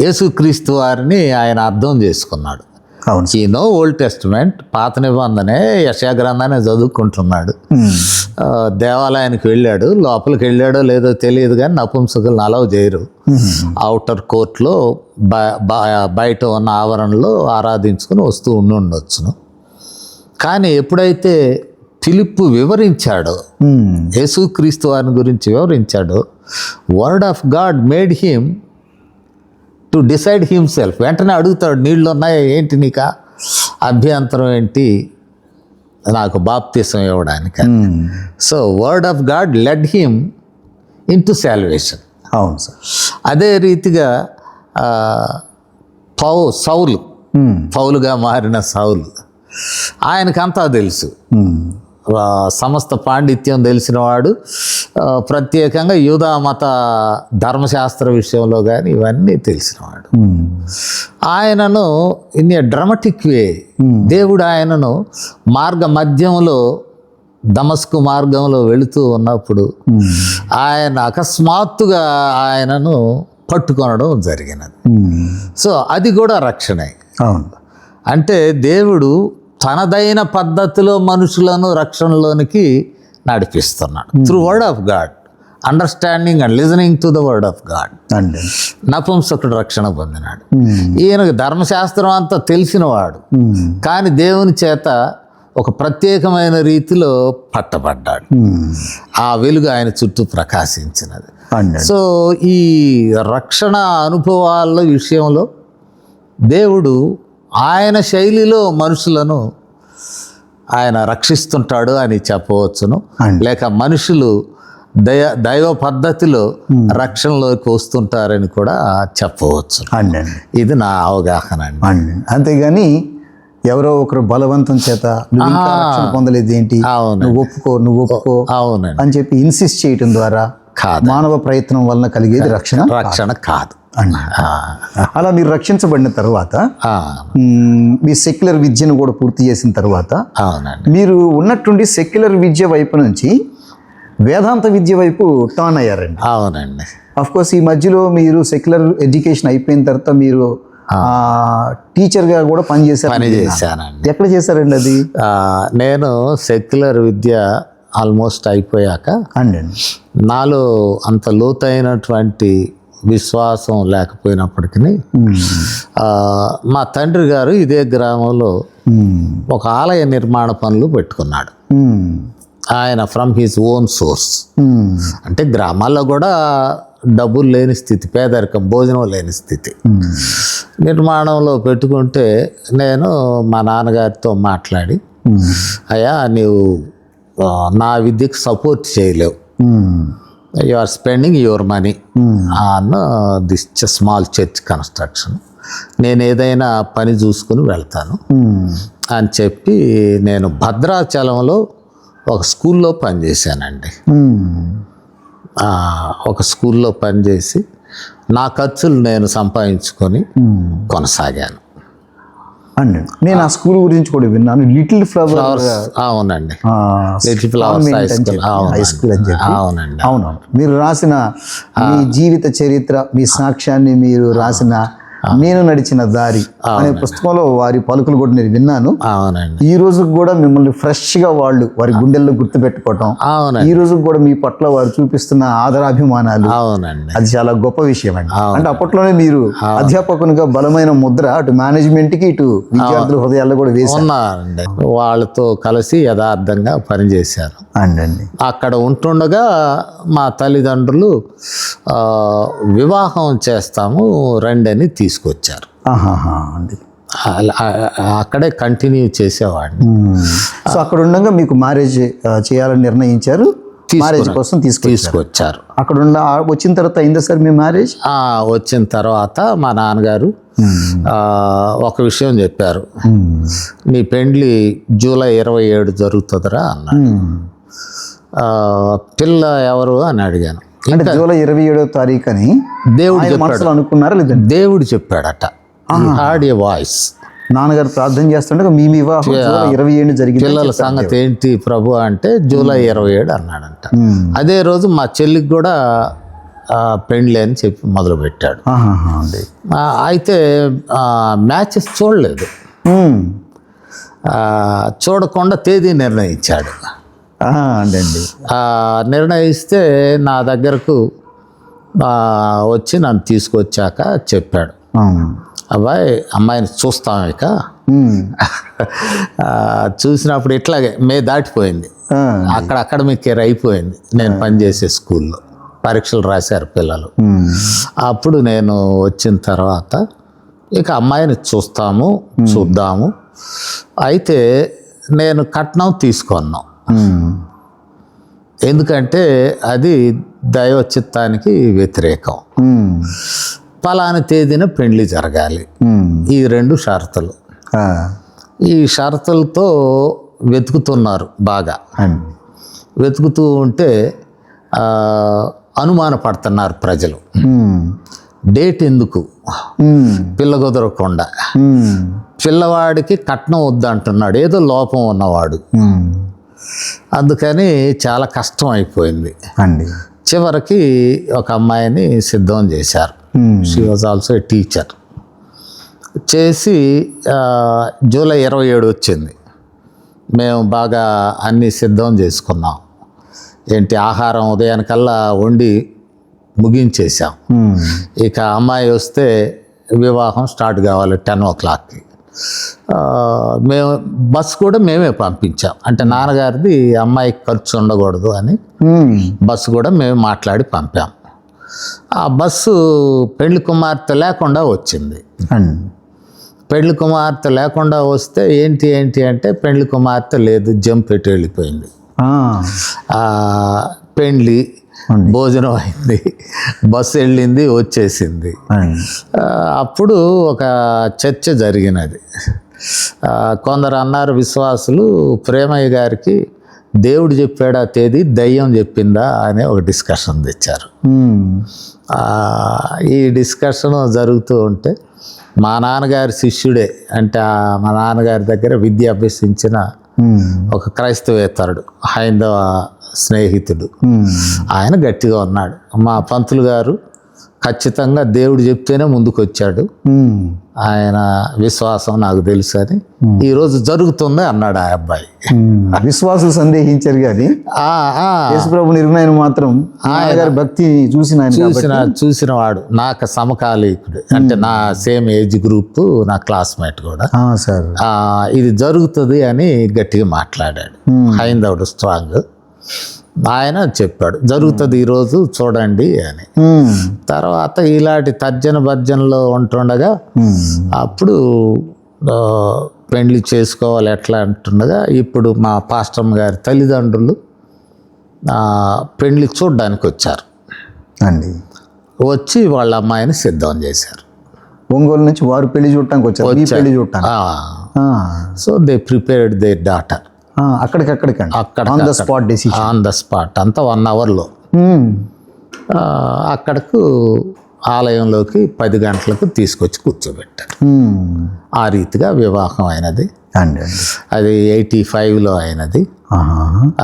యేసుక్రీస్తు వారిని ఆయన అర్థం చేసుకున్నాడు. ఈ నో ఓల్డ్ టెస్టిమెంట్, పాత నిబంధనే, యెషయా గ్రంథాన్ని చదువుకుంటున్నాడు. దేవాలయానికి వెళ్ళాడు, లోపలికి వెళ్ళాడో లేదో తెలియదు కానీ నపుంసకులను అలౌ చేయరు. అవుటర్ కోర్ట్లో బయట ఉన్న ఆవరణలో ఆరాధించుకుని వస్తూ ఉండొచ్చును. కానీ ఎప్పుడైతే ఫిలిప్పు వివరించాడో, యేసుక్రీస్తు వారిని గురించి వివరించాడో, word of God made him to decide himself. వెంటనే అడుగుతాడు, నీళ్ళు ఉన్నాయా ఏంటి, నీకా అభ్యంతరం ఏంటి నాకు బాప్తిసం ఇవ్వడానికి. So word of God led him into salvation. అవును సార్. అదే రీతిగా పౌలుగా మారిన సౌలు, ఆయనకంతా తెలుసు, సమస్త పాండిత్యం తెలిసినవాడు, ప్రత్యేకంగా యూదా మత ధర్మశాస్త్ర విషయంలో కానీ ఇవన్నీ తెలిసినవాడు. ఆయనను ఇన్ ఏ డ్రామాటిక్ వే దేవుడు ఆయనను మార్గ మధ్యంలో దమస్కు మార్గంలో వెళుతూ ఉన్నప్పుడు ఆయన అకస్మాత్తుగా ఆయనను పట్టుకొనడం జరిగినది. సో అది కూడా రక్షణే. అవును. అంటే దేవుడు తనదైన పద్ధతిలో మనుషులను రక్షణలోనికి నడిపిస్తున్నాడు. Through word of God, understanding and listening to the word of God. అండి. నపుంసకుడు రక్షణ పొందినాడు. ఈయనకు ధర్మశాస్త్రం అంతా తెలిసినవాడు, కానీ దేవుని చేత ఒక ప్రత్యేకమైన రీతిలో పట్టబడ్డాడు. ఆ వెలుగు ఆయన చుట్టూ ప్రకాశించినది. అండి. సో ఈ రక్షణ అనుభవాల విషయంలో దేవుడు ఆయన శైలిలో మనుషులను ఆయన రక్షిస్తుంటాడు అని చెప్పవచ్చును. లేక మనుషులు దైవ పద్ధతిలో రక్షణలోకి వస్తుంటారని కూడా చెప్పవచ్చు. అండి. ఇది నా అవగాహన అండి. అండి. అంతేగాని ఎవరో ఒకరు బలవంతం చేత నువ్వు ఇంకా రక్షణ పొందలేదు ఏంటి, అవును, నువ్వు ఒప్పుకో అవునండి అని చెప్పి ఇన్సిస్ట్ చేయటం ద్వారా కాదు, మానవ ప్రయత్నం వలన కలిగేది రక్షణ కాదు. అలా మీరు రక్షించబడిన తర్వాత మీ సెక్యులర్ విద్యను కూడా పూర్తి చేసిన తర్వాత అవునండి మీరు ఉన్నట్టుండి సెక్యులర్ విద్య వైపు నుంచి వేదాంత విద్య వైపు టర్న్ అయ్యారండి. అవునండి. అఫ్ కోర్స్ ఈ మధ్యలో మీరు సెక్యులర్ ఎడ్యుకేషన్ అయిపోయిన తర్వాత మీరు టీచర్గా కూడా పనిచేశానండి. ఎక్కడ చేశారండి అది? నేను సెక్యులర్ విద్య ఆల్మోస్ట్ అయిపోయాక అండి నాలో అంత లోతైనటువంటి విశ్వాసం లేకపోయినప్పటికీ మా తండ్రి గారు ఇదే గ్రామంలో ఒక ఆలయ నిర్మాణ పనులు పెట్టుకున్నాడు. ఆయన ఫ్రమ్ హిజ్ ఓన్ సోర్స్. అంటే గ్రామాల్లో కూడా డబ్బులు లేని స్థితి, పేదరికం, భోజనం లేని స్థితి. నిర్మాణంలో పెట్టుకుంటే నేను మా నాన్నగారితో మాట్లాడి, అయ్యా నీవు నా విద్యకు సపోర్ట్ చేయలేవు, you are spending your money on this small church construction, నేను ఏదైనా పని చూసుకుని వెళ్తాను అని చెప్పి నేను భద్రాచలంలో ఒక స్కూల్లో పనిచేశానండి. ఒక స్కూల్లో పనిచేసి నా ఖర్చులు నేను సంపాదించుకొని కొనసాగాను అండి. నేను ఆ స్కూల్ గురించి కూడా విన్నాను, లిటిల్ ఫ్లవర్స్. అవునండి, లిటిల్ ఫ్లవర్స్ హై స్కూల్ అని చెప్పి. అవునండి. అవునవును. మీరు రాసిన మీ జీవిత చరిత్ర, మీ సాక్ష్యాన్ని మీరు రాసిన నేను నడిచిన దారి అనే పుస్తకంలో వారి పలుకులు కూడా నేను విన్నాను. అవునండి. ఈ రోజు కూడా మిమ్మల్ని ఫ్రెష్ గా వాళ్ళు వారి గుండెల్లో గుర్తుపెట్టుకోవటం, ఈ రోజు కూడా మీ పట్ల వారు చూపిస్తున్న ఆదరాభిమానాలు, అవునండి, అది చాలా గొప్ప విషయం అండి. అంటే అప్పట్లోనే మీరు అధ్యాపకునిగా బలమైన ముద్ర అటు మేనేజ్మెంట్ కి ఇటు విద్యార్థుల హృదయాల్లో కూడా వేస్తున్నారండి. వాళ్ళతో కలిసి యథార్థంగా పనిచేశారు అండి. అక్కడ ఉంటుండగా మా తల్లిదండ్రులు వివాహం చేస్తాము రండి అని తీసుకొచ్చారు. అండి. అక్కడే కంటిన్యూ చేసేవాడిని. సో అక్కడ ఉండగా మీకు మ్యారేజ్ చేయాలని నిర్ణయించారు, మ్యారేజ్ కోసం తీసుకొచ్చారు. అక్కడ వచ్చిన తర్వాత అయిందా సార్ మీ మ్యారేజ్? వచ్చిన తర్వాత మా నాన్నగారు ఒక విషయం చెప్పారు, నీ పెండ్లి జూలై 27 జరుగుతుందిరా అన్నాడు. పిల్ల ఎవరు అని అడిగాను. అంటే జూలై 27వ తారీఖు అని దేవుడు చెప్పాడు అనుకున్నారా లేదండి? దేవుడు చెప్పాడట. హార్డ్ ఏ వాయిస్. నాన్నగారు ప్రార్థన చేస్తుండగా మీ వివాహం జూలై 27 జరిగింది. పిల్లల సంగతి ఏంటి ప్రభు అంటే జూలై 27 అన్నాడంట. అదే రోజు మా చెల్లికి కూడా పెండ్లి అని చెప్పి మొదలు పెట్టాడు. అయితే మ్యాచెస్ చూడలేదు, చూడకుండా తేదీ నిర్ణయించాడు. నిర్ణయిస్తే నా దగ్గరకు వచ్చి నన్ను తీసుకొచ్చాక చెప్పాడు, అబ్బాయి అమ్మాయిని చూస్తాం ఇక. చూసినప్పుడు ఇట్లాగే మే దాటిపోయింది, అక్కడ అకాడమిక్ ఇయర్ అయిపోయింది. నేను పనిచేసే స్కూల్లో పరీక్షలు రాశారు పిల్లలు. అప్పుడు నేను వచ్చిన తర్వాత ఇక అమ్మాయిని చూద్దాము. అయితే నేను కట్నం తీసుకున్నాం, ఎందుకంటే అది దైవ చిత్తానికి వ్యతిరేకం. పలానా తేదీన పెండ్లి జరగాలి, ఈ 2 షరతులు. ఈ షరతులతో వెతుకుతున్నారు బాగా. వెతుకుతూ ఉంటే అనుమాన పడుతున్నారు ప్రజలు, డేట్ ఎందుకు, పిల్ల కుదరకుండా, పిల్లవాడికి కట్నం వద్దంటున్నాడు, ఏదో లోపం ఉన్నవాడు. అందుకని చాలా కష్టం అయిపోయింది. అండి. చివరికి ఒక అమ్మాయిని సిద్ధం చేశారు. She was also a teacher. చేసి జూలై 27 వచ్చింది. మేము బాగా అన్నీ సిద్ధం చేసుకున్నాం. ఏంటి ఆహారం ఉదయానికల్లా వండి ముగించేసాం. ఇక అమ్మాయి వస్తే వివాహం స్టార్ట్ కావాలి 10 o'clockకి. మేము బస్సు కూడా మేమే పంపించాం. అంటే నాన్నగారిది అమ్మాయికి ఖర్చు ఉండకూడదు అని బస్సు కూడా మేము మాట్లాడి పంపాం. ఆ బస్సు పెళ్లి కుమార్తె లేకుండా వచ్చింది. పెళ్లి కుమార్తె లేకుండా వస్తే ఏంటి అంటే పెళ్లి కుమార్తె లేదు, జంప్ పెట్టి వెళ్ళిపోయింది. పెండ్లి భోజనం అయింది, బస్సు వెళ్ళింది, వచ్చేసింది. అప్పుడు ఒక చర్చ జరిగినది. కొందరు అన్నారు విశ్వాసులు, ప్రేమయ్య గారికి దేవుడు చెప్పాడా తేదీ, దయ్యం చెప్పిందా అనే ఒక డిస్కషన్ తెచ్చారు. ఈ డిస్కషన్ జరుగుతూ ఉంటే మా నాన్నగారి శిష్యుడే, అంటే మా నాన్నగారి దగ్గర విద్య అభ్యసించిన ఒక క్రైస్తవేతరుడు, హైందవ స్నేహితుడు, ఆయన గట్టిగా ఉన్నాడు. మా పంతులు గారు ఖచ్చితంగా దేవుడు చెప్తేనే ముందుకు వచ్చాడు, ఆయన విశ్వాసం నాకు తెలుసు అని, ఈరోజు జరుగుతుంది అన్నాడు ఆ అబ్బాయి. విశ్వాసులు సందేహించారు కానీ యేసుప్రభు నిర్ణయం మాత్రం ఆయన భక్తి చూసిన వాడు, నాకు సమకాలీకుడు, అంటే నా సేమ్ ఏజ్ గ్రూప్, నా క్లాస్మేట్ కూడా. ఇది జరుగుతుంది అని గట్టిగా మాట్లాడాడు. హైందవుడు స్ట్రాంగ్. ఆయన చెప్పాడు జరుగుతుంది ఈరోజు చూడండి అని. తర్వాత ఇలాంటి తర్జన భర్జనలో ఉంటుండగా అప్పుడు పెండ్లి చేసుకోవాలి ఎట్లా అంటుండగా ఇప్పుడు మా పాస్టమ్ గారి తల్లిదండ్రులు పెండ్లి చూడడానికి వచ్చారు అండి. వచ్చి వాళ్ళ అమ్మాయిని సిద్ధం చేశారు. ఒంగోలు నుంచి వారు పెళ్లి చూడటానికి వచ్చారు. So they prepared there daughter. అక్కడ ఆన్ ద స్పాట్ అంతా 1 hourలో అక్కడకు ఆలయంలోకి 10 గంటలకు తీసుకొచ్చి కూర్చోబెట్టారు. ఆ రీతిగా వివాహం అయినది. అది 85లో అయినది.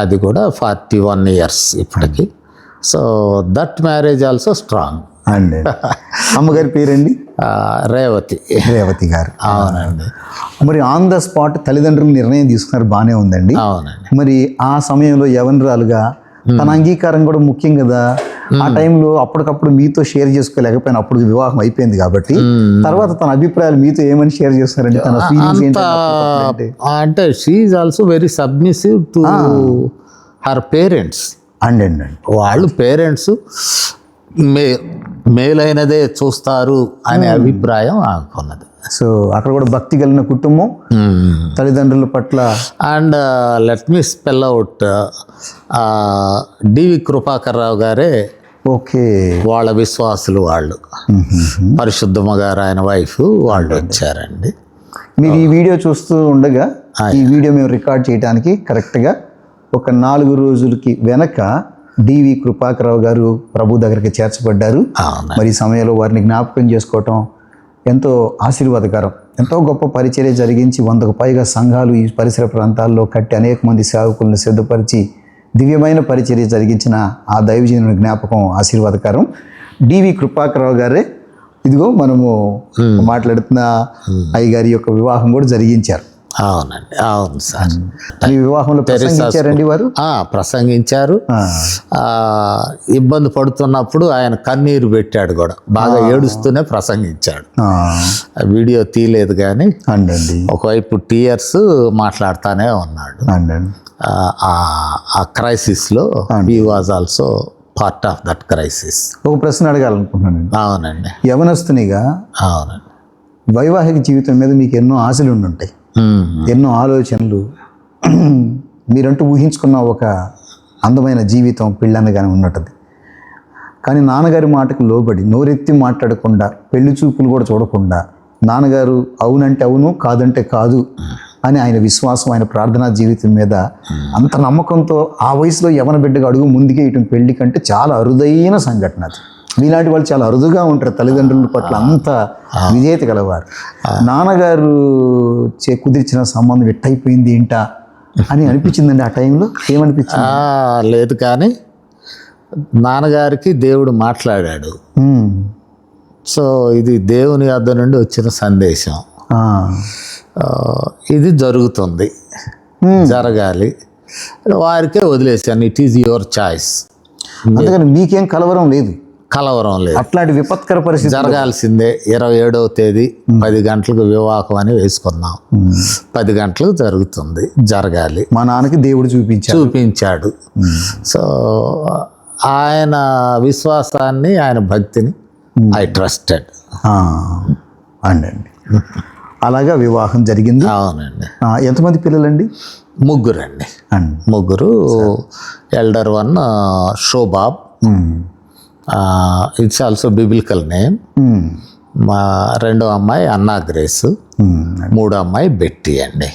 అది కూడా 41 years ఇప్పటికి. So that marriage also strong. అండి. అమ్మగారి పేరండి? రేవతి గారు. అవునండి. మరి ఆన్ ద స్పాట్ తల్లిదండ్రులు నిర్ణయం తీసుకున్నారు, బాగానే ఉందండి. అవునండి. మరి ఆ సమయంలో యవనరాలుగా తన అంగీకారం కూడా ముఖ్యం కదా. ఆ టైంలో అప్పటికప్పుడు మీతో షేర్ చేసుకోలేకపోయినా అప్పుడు వివాహం అయిపోయింది కాబట్టి తర్వాత తన అభిప్రాయాలు మీతో ఏమని షేర్ చేస్తారండి? తన ఫీలింగ్స్ ఏంటంటే అంటే she is also very submissive to her parents. అండి వాళ్ళు పేరెంట్స్ మేలైనదే చూస్తారు అనే అభిప్రాయం ఆకున్నది. సో అక్కడ కూడా భక్తి కలిగిన కుటుంబం తల్లిదండ్రుల పట్ల. And let me spell out, DV Krupakar Rao గారే వాళ్ళ విశ్వాసులు. వాళ్ళు పరిశుద్ధమ్మ గారు ఆయన వైఫ్ వాళ్ళు వచ్చారండి. మీరు ఈ వీడియో చూస్తూ ఉండగా ఈ వీడియో మేము రికార్డ్ చేయడానికి కరెక్ట్గా ఒక 4 రోజులకి వెనక డివి కృపాకరావు గారు ప్రభు దగ్గరికి చేర్చబడ్డారు. మరి ఈ సమయంలో వారిని జ్ఞాపకం చేసుకోవటం ఎంతో ఆశీర్వాదకరం. ఎంతో గొప్ప పరిచర్య జరిగించి 100కు పైగా సంఘాలు ఈ పరిసర ప్రాంతాల్లో కట్టి అనేక మంది సేవకులను సిద్ధపరిచి దివ్యమైన పరిచర్య జరిగించిన ఆ దైవజనుని జ్ఞాపకం ఆశీర్వాదకరం. డివి కృపాకరావు గారే ఇదిగో మనము మాట్లాడుతున్న అయ్యగారి యొక్క వివాహం కూడా జరిగించారు. అవునండి. అవును సార్. ఈ వివాహంలో ప్రసంగించారండి వారు? ప్రసంగించారు. ఇబ్బంది పడుతున్నప్పుడు ఆయన కన్నీరు పెట్టాడు కూడా, బాగా ఏడుస్తూనే ప్రసంగించాడు. వీడియో తీయలేదు కానీ ఒకవైపు టీయర్స్ మాట్లాడుతూనే ఉన్నాడు. ఆ క్రైసిస్లో he was also part of that crisis. ఒక ప్రశ్న అడగాలనుకుంటున్నాను. అవునండి. యవనస్తునిగా అవునండి వైవాహిక జీవితం మీద మీకు ఎన్నో ఆశలు ఉండుంటాయి, ఎన్నో ఆలోచనలు, మీరంటూ ఊహించుకున్న ఒక అందమైన జీవితం పెళ్ళనగానే ఉన్నట్టుంది. కానీ నాన్నగారి మాటకు లోబడి నోరెత్తి మాట్లాడకుండా, పెళ్లి చూపులు కూడా చూడకుండా, నాన్నగారు అవునంటే అవును కాదంటే కాదు అని ఆయన విశ్వాసం, ఆయన ప్రార్థనా జీవితం మీద అంత నమ్మకంతో ఆ వయసులో యవన బిడ్డగా అడుగు ముందుకే ఇటు పెళ్లి కంటే చాలా అరుదైన సంఘటన అది. మీలాంటి వాళ్ళు చాలా అరుదుగా ఉంటారు, తల్లిదండ్రుల పట్ల అంత విధేయత గలవారు. నాన్నగారు కుదిర్చిన సంబంధం ఎట్టయిపోయింది ఏంటా అని అనిపించిందండి ఆ టైంలో? ఏమనిపించింది? లేదు, కానీ నాన్నగారికి దేవుడు మాట్లాడాడు. సో ఇది దేవుని వద్ద నుండి వచ్చిన సందేశం. ఆ, ఇది జరుగుతుంది, జరగాలి, వారికే వదిలేశాను. It is your choice. అందుకని మీకేం కలవరం లేదు? కలవరం లేదు. అట్లాంటి విపత్కర పరిస్థితి జరగాల్సిందే. 27వ తేదీ 10 గంటలకు వివాహం అని వేసుకున్నాం. 10 గంటలకు జరుగుతుంది, జరగాలి. మా నాన్నకి దేవుడు చూపించాడు. సో ఆయన విశ్వాసాన్ని, ఆయన భక్తిని ఐ ట్రస్టెడ్. అండి అలాగా వివాహం జరిగింది. అవునండి. ఎంతమంది పిల్లలండి? 3 అండి. అండి 3. Elder one Shobab, it's also biblical name. మా రెండో అమ్మాయి అన్నా గ్రేస్, మూడో అమ్మాయి బెట్టి అండి.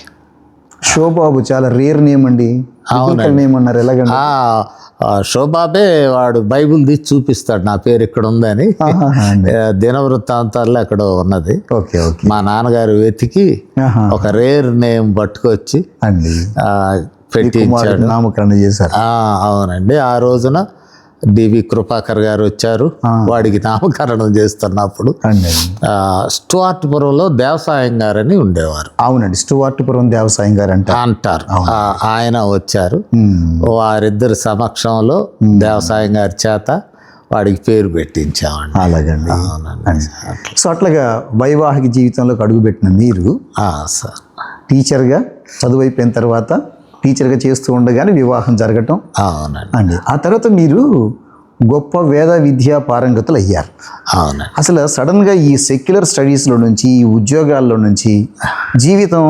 షోబాబు చాలా రేర్ నేమ్ అండి. నేమ్ అన్నారు, ఎలాగండి? షోబాబే వాడు బైబుల్ తీసి చూపిస్తాడు నా పేరు ఇక్కడ ఉందని. దినవృత్తాంతాల్లో ఎక్కడో ఉన్నది. Okay okay. మా నాన్నగారు వెతికి ఒక రేర్ నేమ్ పట్టుకొచ్చి అండి పెట్టించాడు, నామకరణ చేశారు. అవునండి. ఆ రోజున డివి కృపాకర్ గారు వచ్చారు, వాడికి నామకరణం చేస్తున్నప్పుడు. స్టువార్ట్పురంలో దేవసాయం గారని ఉండేవారు. అవునండి, స్టువార్ట్పురం దేవసాయం గారు అంటారు. ఆయన వచ్చారు. వారిద్దరి సమక్షంలో దేవసాయం గారి చేత వాడికి పేరు పెట్టించామండి. అలాగండి. సో అట్లాగా వైవాహిక జీవితంలోకి అడుగుపెట్టిన మీరు సార్ టీచర్గా చదువు అయిపోయిన తర్వాత టీచర్గా చేస్తూ ఉండగానే వివాహం జరగటం. అవునండి అండి. ఆ తర్వాత మీరు గొప్ప వేద విద్యా పారంగతులు అయ్యారు. అవునండి. అసలు సడన్గా ఈ సెక్యులర్ స్టడీస్లో నుంచి, ఈ ఉద్యోగాల్లో నుంచి జీవితం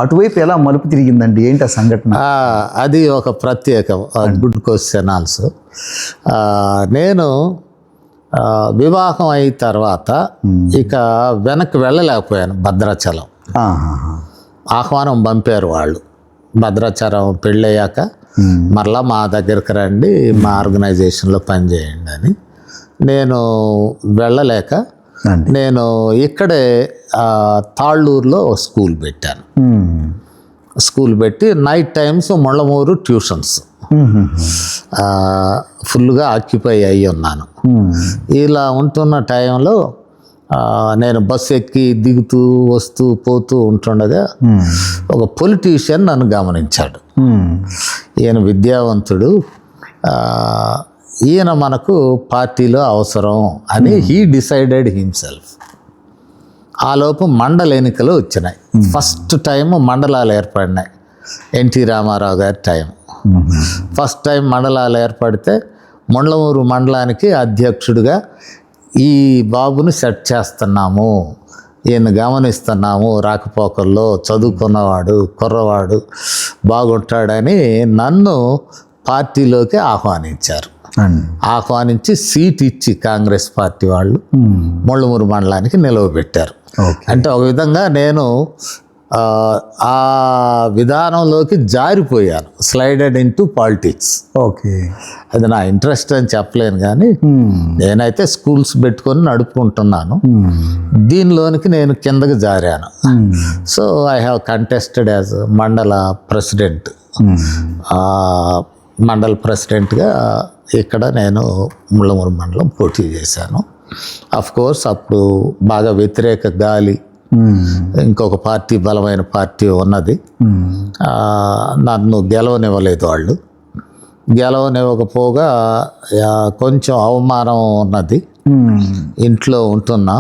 అటువైపు ఎలా మలుపు తిరిగిందండి? ఏంటి ఆ సంఘటన? అది ఒక ప్రత్యేక గుడ్ క్వశ్చన్ ఆల్సో. నేను వివాహం అయిన తర్వాత ఇక వెనక్కి వెళ్ళలేకపోయాను. భద్రాచలం ఆహ్వానం పంపారు వాళ్ళు. భద్రాచలం పెళ్ళయ్యాక మరలా మా దగ్గరికి రండి, మా ఆర్గనైజేషన్లో పనిచేయండి అని. నేను వెళ్ళలేక నేను ఇక్కడే తాళ్ళూరులో స్కూల్ పెట్టాను. స్కూల్ పెట్టి నైట్ టైమ్స్ ముళ్ళమూరు ట్యూషన్స్ ఫుల్గా ఆక్యుపై అయ్యి ఉన్నాను. ఇలా ఉంటున్న టైంలో నేను బస్సు ఎక్కి దిగుతూ వస్తూ పోతూ ఉంటుండగా ఒక పొలిటీషియన్ నన్ను గమనించాడు. ఈయన విద్యావంతుడు, ఈయన మనకు పార్టీలో అవసరం అని హీ డిసైడెడ్ హిమ్సెల్ఫ్. ఆలోపు మండల ఎన్నికలు వచ్చినాయి. ఫస్ట్ టైం మండలాలు ఏర్పడినాయి. ఎన్టీ రామారావు గారి టైం. ఫస్ట్ టైం మండలాలు ఏర్పడితే ముళ్ళమూరు మండలానికి అధ్యక్షుడిగా ఈ బాబుని సెట్ చేస్తున్నాము, ఈయన గమనిస్తున్నాము, రాకపోకల్లో చదువుకున్నవాడు, కుర్రవాడు, బాగుంటాడని నన్ను పార్టీలోకి ఆహ్వానించారు. ఆహ్వానించి సీట్ ఇచ్చి కాంగ్రెస్ పార్టీ వాళ్ళు ముళ్ళమూరు మండలానికి నిలవబెట్టారు. అంటే ఒక విధంగా నేను ఆ విధానంలోకి జారిపోయాను, slided into politics. Okay. అది నా ఇంట్రెస్ట్ అని చెప్పలేను, కానీ నేనైతే స్కూల్స్ పెట్టుకొని నడుపుకుంటున్నాను. దీనిలోనికి నేను కిందకి జారాను. So I have contested as mandal president. Mandal ప్రెసిడెంట్గా ఇక్కడ నేను ముళ్ళమూరు మండలం పోటీ చేశాను. అఫ్ కోర్స్ అప్పుడు బాగా వ్యతిరేక గాలి, ఇంకొక పార్టీ, బలమైన పార్టీ ఉన్నది. నన్ను గెలవనివ్వలేదు వాళ్ళు. గెలవనివ్వకపోగా కొంచెం అవమానం ఉన్నది. ఇంట్లో ఉంటున్నా.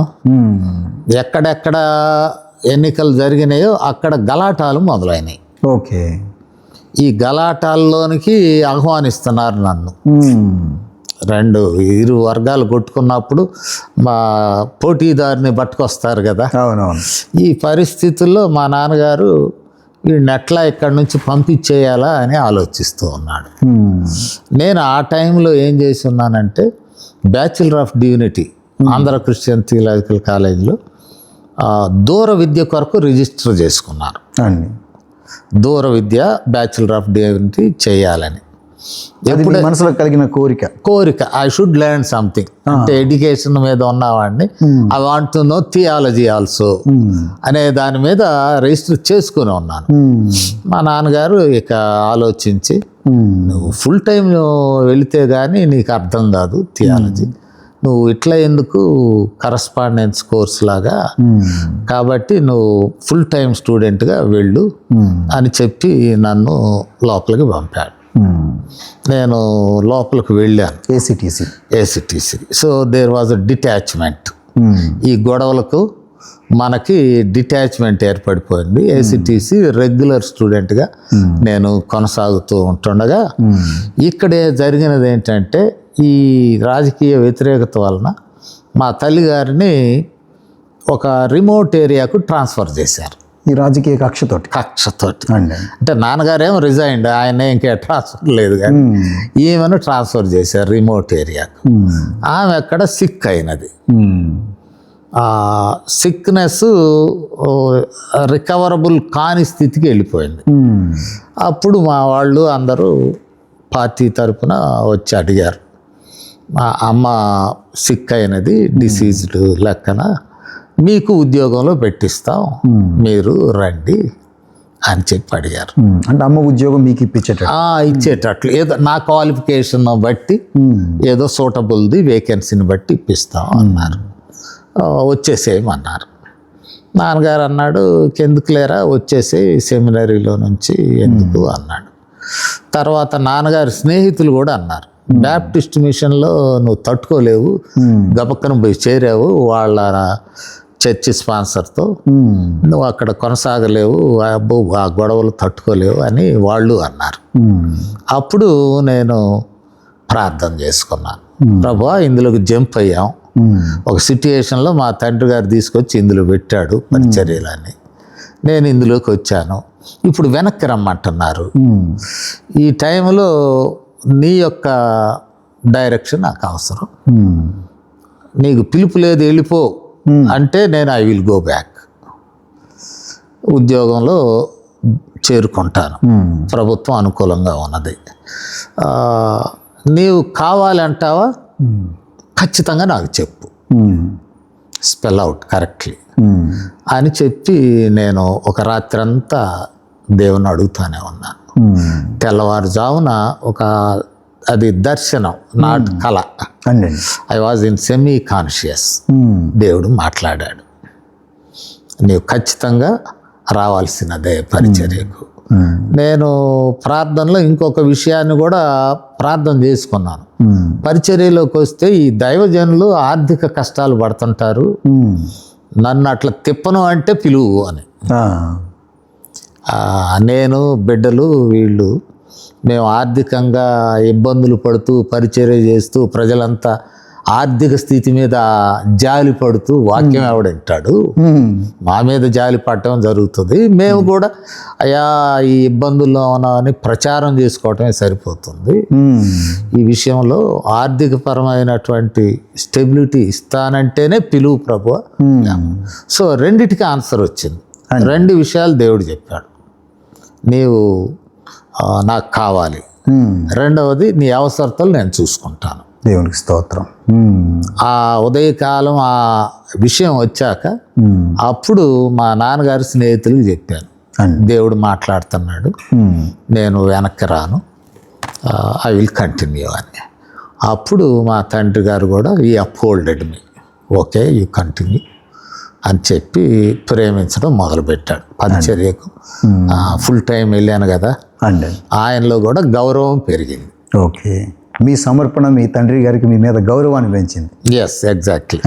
ఎక్కడెక్కడ ఎన్నికలు జరిగినాయో అక్కడ గలాటాలు మొదలైనవి. ఓకే. ఈ గలాటాల్లోనికి ఆహ్వానిస్తున్నారు నన్ను. ఇరు వర్గాలు కొట్టుకున్నప్పుడు మా పోటీదారుని పట్టుకొస్తారు కదా. అవునవును. ఈ పరిస్థితుల్లో మా నాన్నగారు వీడిని ఎట్లా ఇక్కడి నుంచి పంపించేయాలా అని ఆలోచిస్తూ ఉన్నాడు. నేను ఆ టైంలో ఏం చేసి ఉన్నానంటే bachelor of divinity Andhra Christian theological కాలేజీలో దూర విద్య కొరకు రిజిస్టర్ చేసుకున్నారు. దూర విద్య బ్యాచిలర్ ఆఫ్ డివినిటీ చేయాలని. అది మీ మనసులో కలిగిన కోరిక ఐ షుడ్ లెర్న్ సంథింగ్, అంటే ఎడ్యుకేషన్ మీద ఉన్నవాడిని. I want to know theology also అనే దాని మీద రిజిస్టర్ చేసుకుని ఉన్నాను. మా నాన్నగారు ఇక ఆలోచించి, నువ్వు ఫుల్ టైం వెళితే కానీ నీకు అర్థం కాదు థియాలజీ, నువ్వు ఇట్లా ఎందుకు కరస్పాండెన్స్ కోర్స్ లాగా, కాబట్టి నువ్వు ఫుల్ టైం స్టూడెంట్గా వెళ్ళు అని చెప్పి నన్ను లోపలికి పంపాడు. నేను లోపలికి వెళ్ళాను, ACTC. So there was a detachment. ఈ గొడవలకు మనకి డిటాచ్మెంట్ ఏర్పడిపోయింది. ఏసీటీసీ రెగ్యులర్ స్టూడెంట్గా నేను కొనసాగుతూ ఉంటుండగా ఇక్కడే జరిగినది ఏంటంటే, ఈ రాజకీయ వ్యతిరేకత వలన మా తల్లిగారిని ఒక రిమోట్ ఏరియాకు ట్రాన్స్ఫర్ చేశారు. ఈ రాజకీయ కక్షతోటి అంటే నాన్నగారేమో రిజైన్డ్, ఆయన ఇంకా ట్రాన్స్ఫర్ లేదు, కానీ ఈమెను ట్రాన్స్ఫర్ చేశారు రిమోట్ ఏరియాకు. ఆమె అక్కడ సిక్ అయినది. సిక్నెస్ రికవరబుల్ కాని స్థితికి వెళ్ళిపోయింది. అప్పుడు మా వాళ్ళు అందరూ పార్టీ తరపున వచ్చి అడిగారు, మా అమ్మ సిక్ అయినది, డిసీజ్డ్ లెక్కన మీకు ఉద్యోగంలో పెట్టిస్తాం, మీరు రండి అని చెప్పి అడిగారు. అంటే అమ్మ ఉద్యోగం మీకు ఇచ్చేటట్లు ఏదో నా క్వాలిఫికేషన్ బట్టి ఏదో సూటబుల్ది వేకెన్సీని బట్టి ఇప్పిస్తాం అన్నారు. వచ్చేసేయమన్నారు. నాన్నగారు అన్నాడు, ఎందుకు లేరా వచ్చేసే సెమినరీలో నుంచి ఎందుకు అన్నాడు. తర్వాత నాన్నగారి స్నేహితులు కూడా అన్నారు, బ్యాప్టిస్ట్ మిషన్లో నువ్వు తట్టుకోలేవు, గబక్కన పోయి చేరావు వాళ్ళ చర్చి స్పాన్సర్తో, నువ్వు అక్కడ కొనసాగలేవు, అబ్బో ఆ గొడవలు తట్టుకోలేవు అని వాళ్ళు అన్నారు. అప్పుడు నేను ప్రార్థన చేసుకున్నాను, ప్రభువా ఇందులోకి జంప్ అయ్యాం, ఒక సిట్యుయేషన్లో మా తండ్రి గారు తీసుకొచ్చి ఇందులో పెట్టాడు పరిచర్యలని, నేను ఇందులోకి వచ్చాను, ఇప్పుడు వెనక్కి రమ్మంటున్నారు, ఈ టైంలో నీ యొక్క డైరెక్షన్ నాకు అవసరం, నీకు పిలుపు లేదు వెళ్ళిపో అంటే నేను ఐ విల్ గో బ్యాక్, ఉద్యోగంలో చేరుకుంటాను, ప్రభుత్వం అనుకూలంగా ఉన్నది, నీవు కావాలంటావా ఖచ్చితంగా నాకు చెప్పు, స్పెల్ అవుట్ కరెక్ట్లీ అని చెప్పి నేను ఒక రాత్రి అంతా దేవుని అడుగుతానే ఉన్నాను. తెల్లవారుజామున అది దర్శనం, నాట్ కళ, I was in semi conscious. దేవుడు మాట్లాడాడు, నీవు ఖచ్చితంగా రావాల్సినదే పరిచర్యకు. నేను ప్రార్థనలో ఇంకొక విషయాన్ని కూడా ప్రార్థన చేసుకున్నాను, పరిచర్యలోకి వస్తే ఈ దైవజనులు ఆర్థిక కష్టాలు పడుతుంటారు, నన్ను అట్లా తిప్పను అంటే పిలువు అని. నేను బిడ్డలు వీళ్ళు మేము ఆర్థికంగా ఇబ్బందులు పడుతూ పరిచర్య చేస్తూ ప్రజలంతా ఆర్థిక స్థితి మీద జాలి పడుతూ వాక్యం ఎవడంటాడు, మా మీద జాలి పడటం జరుగుతుంది, మేము కూడా అయ్యా ఈ ఇబ్బందుల్లో ఉన్నామని ప్రచారం చేసుకోవటమే సరిపోతుంది, ఈ విషయంలో ఆర్థికపరమైనటువంటి స్టెబిలిటీ ఇస్తానంటేనే పిలువు ప్రభువా. సో రెండిటికి ఆన్సర్ వచ్చింది, రెండు విషయాలు దేవుడు చెప్పాడు, నీవు నాకు కావాలి, రెండవది నీ అవసరతలు నేను చూసుకుంటాను. దేవునికి స్తోత్రం. ఆ ఉదయకాలం ఆ విషయం వచ్చాక అప్పుడు మా నాన్నగారి స్నేహితులకు చెప్పాను, దేవుడు మాట్లాడుతున్నాడు, నేను వెనక్కి రాను, ఐ విల్ కంటిన్యూ అని. అప్పుడు మా తండ్రి గారు కూడా ఈ అప్హోల్డెడ్ మీ, ఓకే యూ కంటిన్యూ అని చెప్పి ప్రేమించడం మొదలుపెట్టాడు. పరిచర్యకు ఫుల్ టైం వెళ్ళాను కదా, ఆయనలో కూడా గౌరవం పెరిగింది. ఓకే, మీ సమర్పణ మీ తండ్రి గారికి మీ మీద గౌరవాన్ని పెంచింది. Yes, exactly.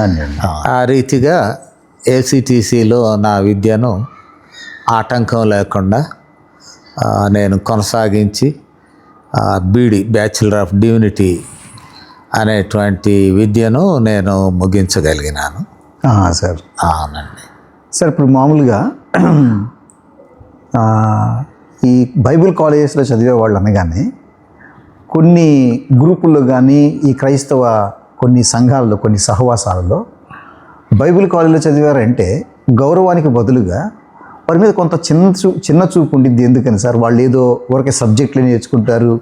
ఆ రీతిగా ఏసీటీసీలో నా విద్యను ఆటంకం లేకుండా నేను కొనసాగించి బీడీ బ్యాచిలర్ ఆఫ్ డివినిటీ అనేటువంటి విద్యను నేను ముగించగలిగినాను. సార్ అవునండి సార్. ఇప్పుడు మామూలుగా ఈ బైబిల్ కాలేజెస్లో చదివే వాళ్ళు అనగానే కొన్ని గ్రూపుల్లో కానీ ఈ క్రైస్తవ కొన్ని సంఘాలలో కొన్ని సహవాసాలలో బైబిల్ కాలేజీలో చదివారంటే గౌరవానికి బదులుగా వారి మీద కొంత చిన్న చూపు ఉండిద్ది. ఎందుకని సార్, వాళ్ళు ఏదో ఊరికే సబ్జెక్టులు నేర్చుకుంటారు,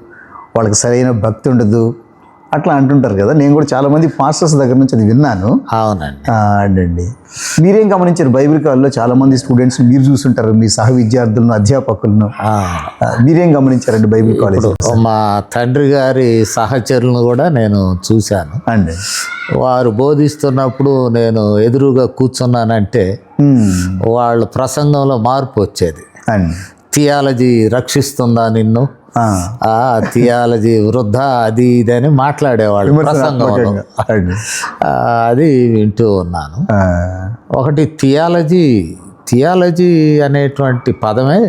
వాళ్ళకి సరైన భక్తి ఉండదు అట్లా అంటుంటారు కదా. నేను కూడా చాలామంది పాస్టర్స్ దగ్గర నుంచి అది విన్నాను. అవునండి. అండి మీరేం గమనించారు? బైబిల్ కాలేజ్లో చాలామంది స్టూడెంట్స్ మీరు చూస్తుంటారు, మీ సహ విద్యార్థులను, అధ్యాపకులను. మీరేం గమనించారండి బైబిల్ కాలేజ్? మా తండ్రి గారి సహచరులను కూడా నేను చూశాను అండి. వారు బోధిస్తున్నప్పుడు నేను ఎదురుగా కూర్చున్నానంటే వాళ్ళ ప్రసంగంలో మార్పు వచ్చేది. అండి. థియాలజీ రక్షిస్తుందా నిన్ను, థియాలజీ వృద్ధ, అది ఇది అని మాట్లాడేవాళ్ళు ప్రసంగంలో. అది వింటూ ఉన్నాను. ఒకటి థియాలజీ అనేటువంటి పదమే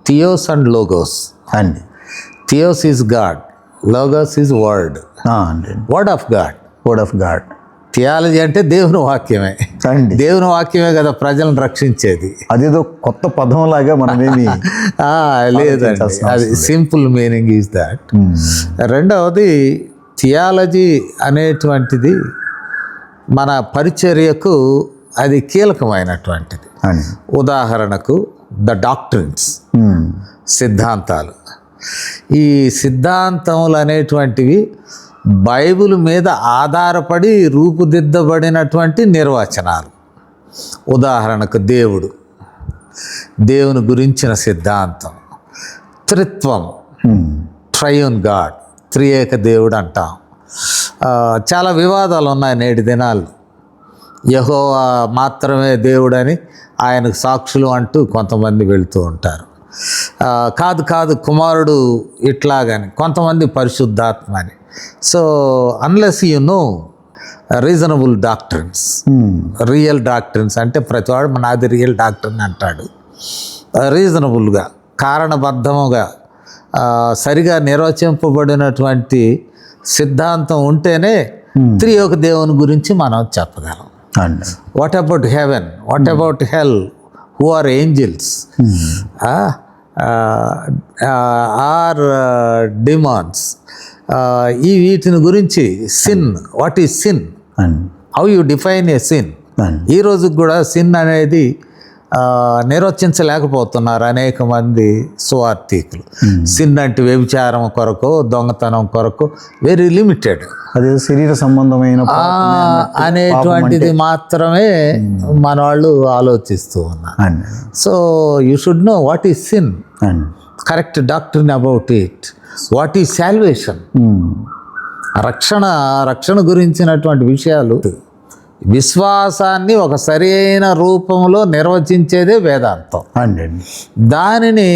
థియోస్ అండ్ లోగోస్ అండి. Theos is God, logos is word, word of God. Word of God. Theology అంటే దేవుని వాక్యమే. అండి. దేవుని వాక్యమే కదా ప్రజలను రక్షించేది. అదేదో కొత్త పదం లాగా మనమేమి లేదండి, అది సింపుల్ మీనింగ్ ఈజ్ దాట్. రెండవది థియాలజీ అనేటువంటిది మన పరిచర్యకు అది కీలకమైనటువంటిది. ఉదాహరణకు ద డాక్ట్రిన్స్, సిద్ధాంతాలు. ఈ సిద్ధాంతములు అనేటువంటివి బైబిల్ మీద ఆధారపడి రూపుదిద్దబడినటువంటి నిర్వచనాలు. ఉదాహరణకు దేవుని గురించిన సిద్ధాంతం, త్రిత్వం, ట్రయూన్ గాడ్, త్రియేక దేవుడు అంటాం. చాలా వివాదాలు ఉన్నాయి నేటి దినాలు. యెహోవా మాత్రమే దేవుడని ఆయనకు సాక్షులు అంటూ కొంతమంది వెళుతూ ఉంటారు. కాదు కుమారుడు ఇట్లాగని, కొంతమంది పరిశుద్ధాత్మ అని. So unless you know reasonable doctrines, real doctrines అంటే ప్రతివాడు నాది రియల్ డాక్ట్రిన్ అంటాడు. రీజనబుల్గా, కారణబద్ధముగా, సరిగా నిర్వచింపబడినటువంటి సిద్ధాంతం ఉంటేనే త్రియేక దేవుని గురించి మనం చెప్పగలం. What about heaven, what about hell, who are angels, or demons, ఈ వీటిని గురించి. Sin, what is sin, how you define a sin. ఈ రోజుకి కూడా సిన్ అనేది నిర్వచించలేకపోతున్నారు అనేక మంది సువార్థికులు. సిన్ అంటే వ్యభిచారం కొరకు, దొంగతనం కొరకు వెరీ లిమిటెడ్, అదే శరీర సంబంధమైన అనేటువంటిది మాత్రమే మన వాళ్ళు ఆలోచిస్తూ ఉన్నారు. So you should know what is sin, correct doctrine about it. What is salvation, రక్షణ గురించినటువంటి విషయాలు. విశ్వాసాన్ని ఒక సరైన రూపంలో నిర్వచించేదే వేదాంతం. దానిని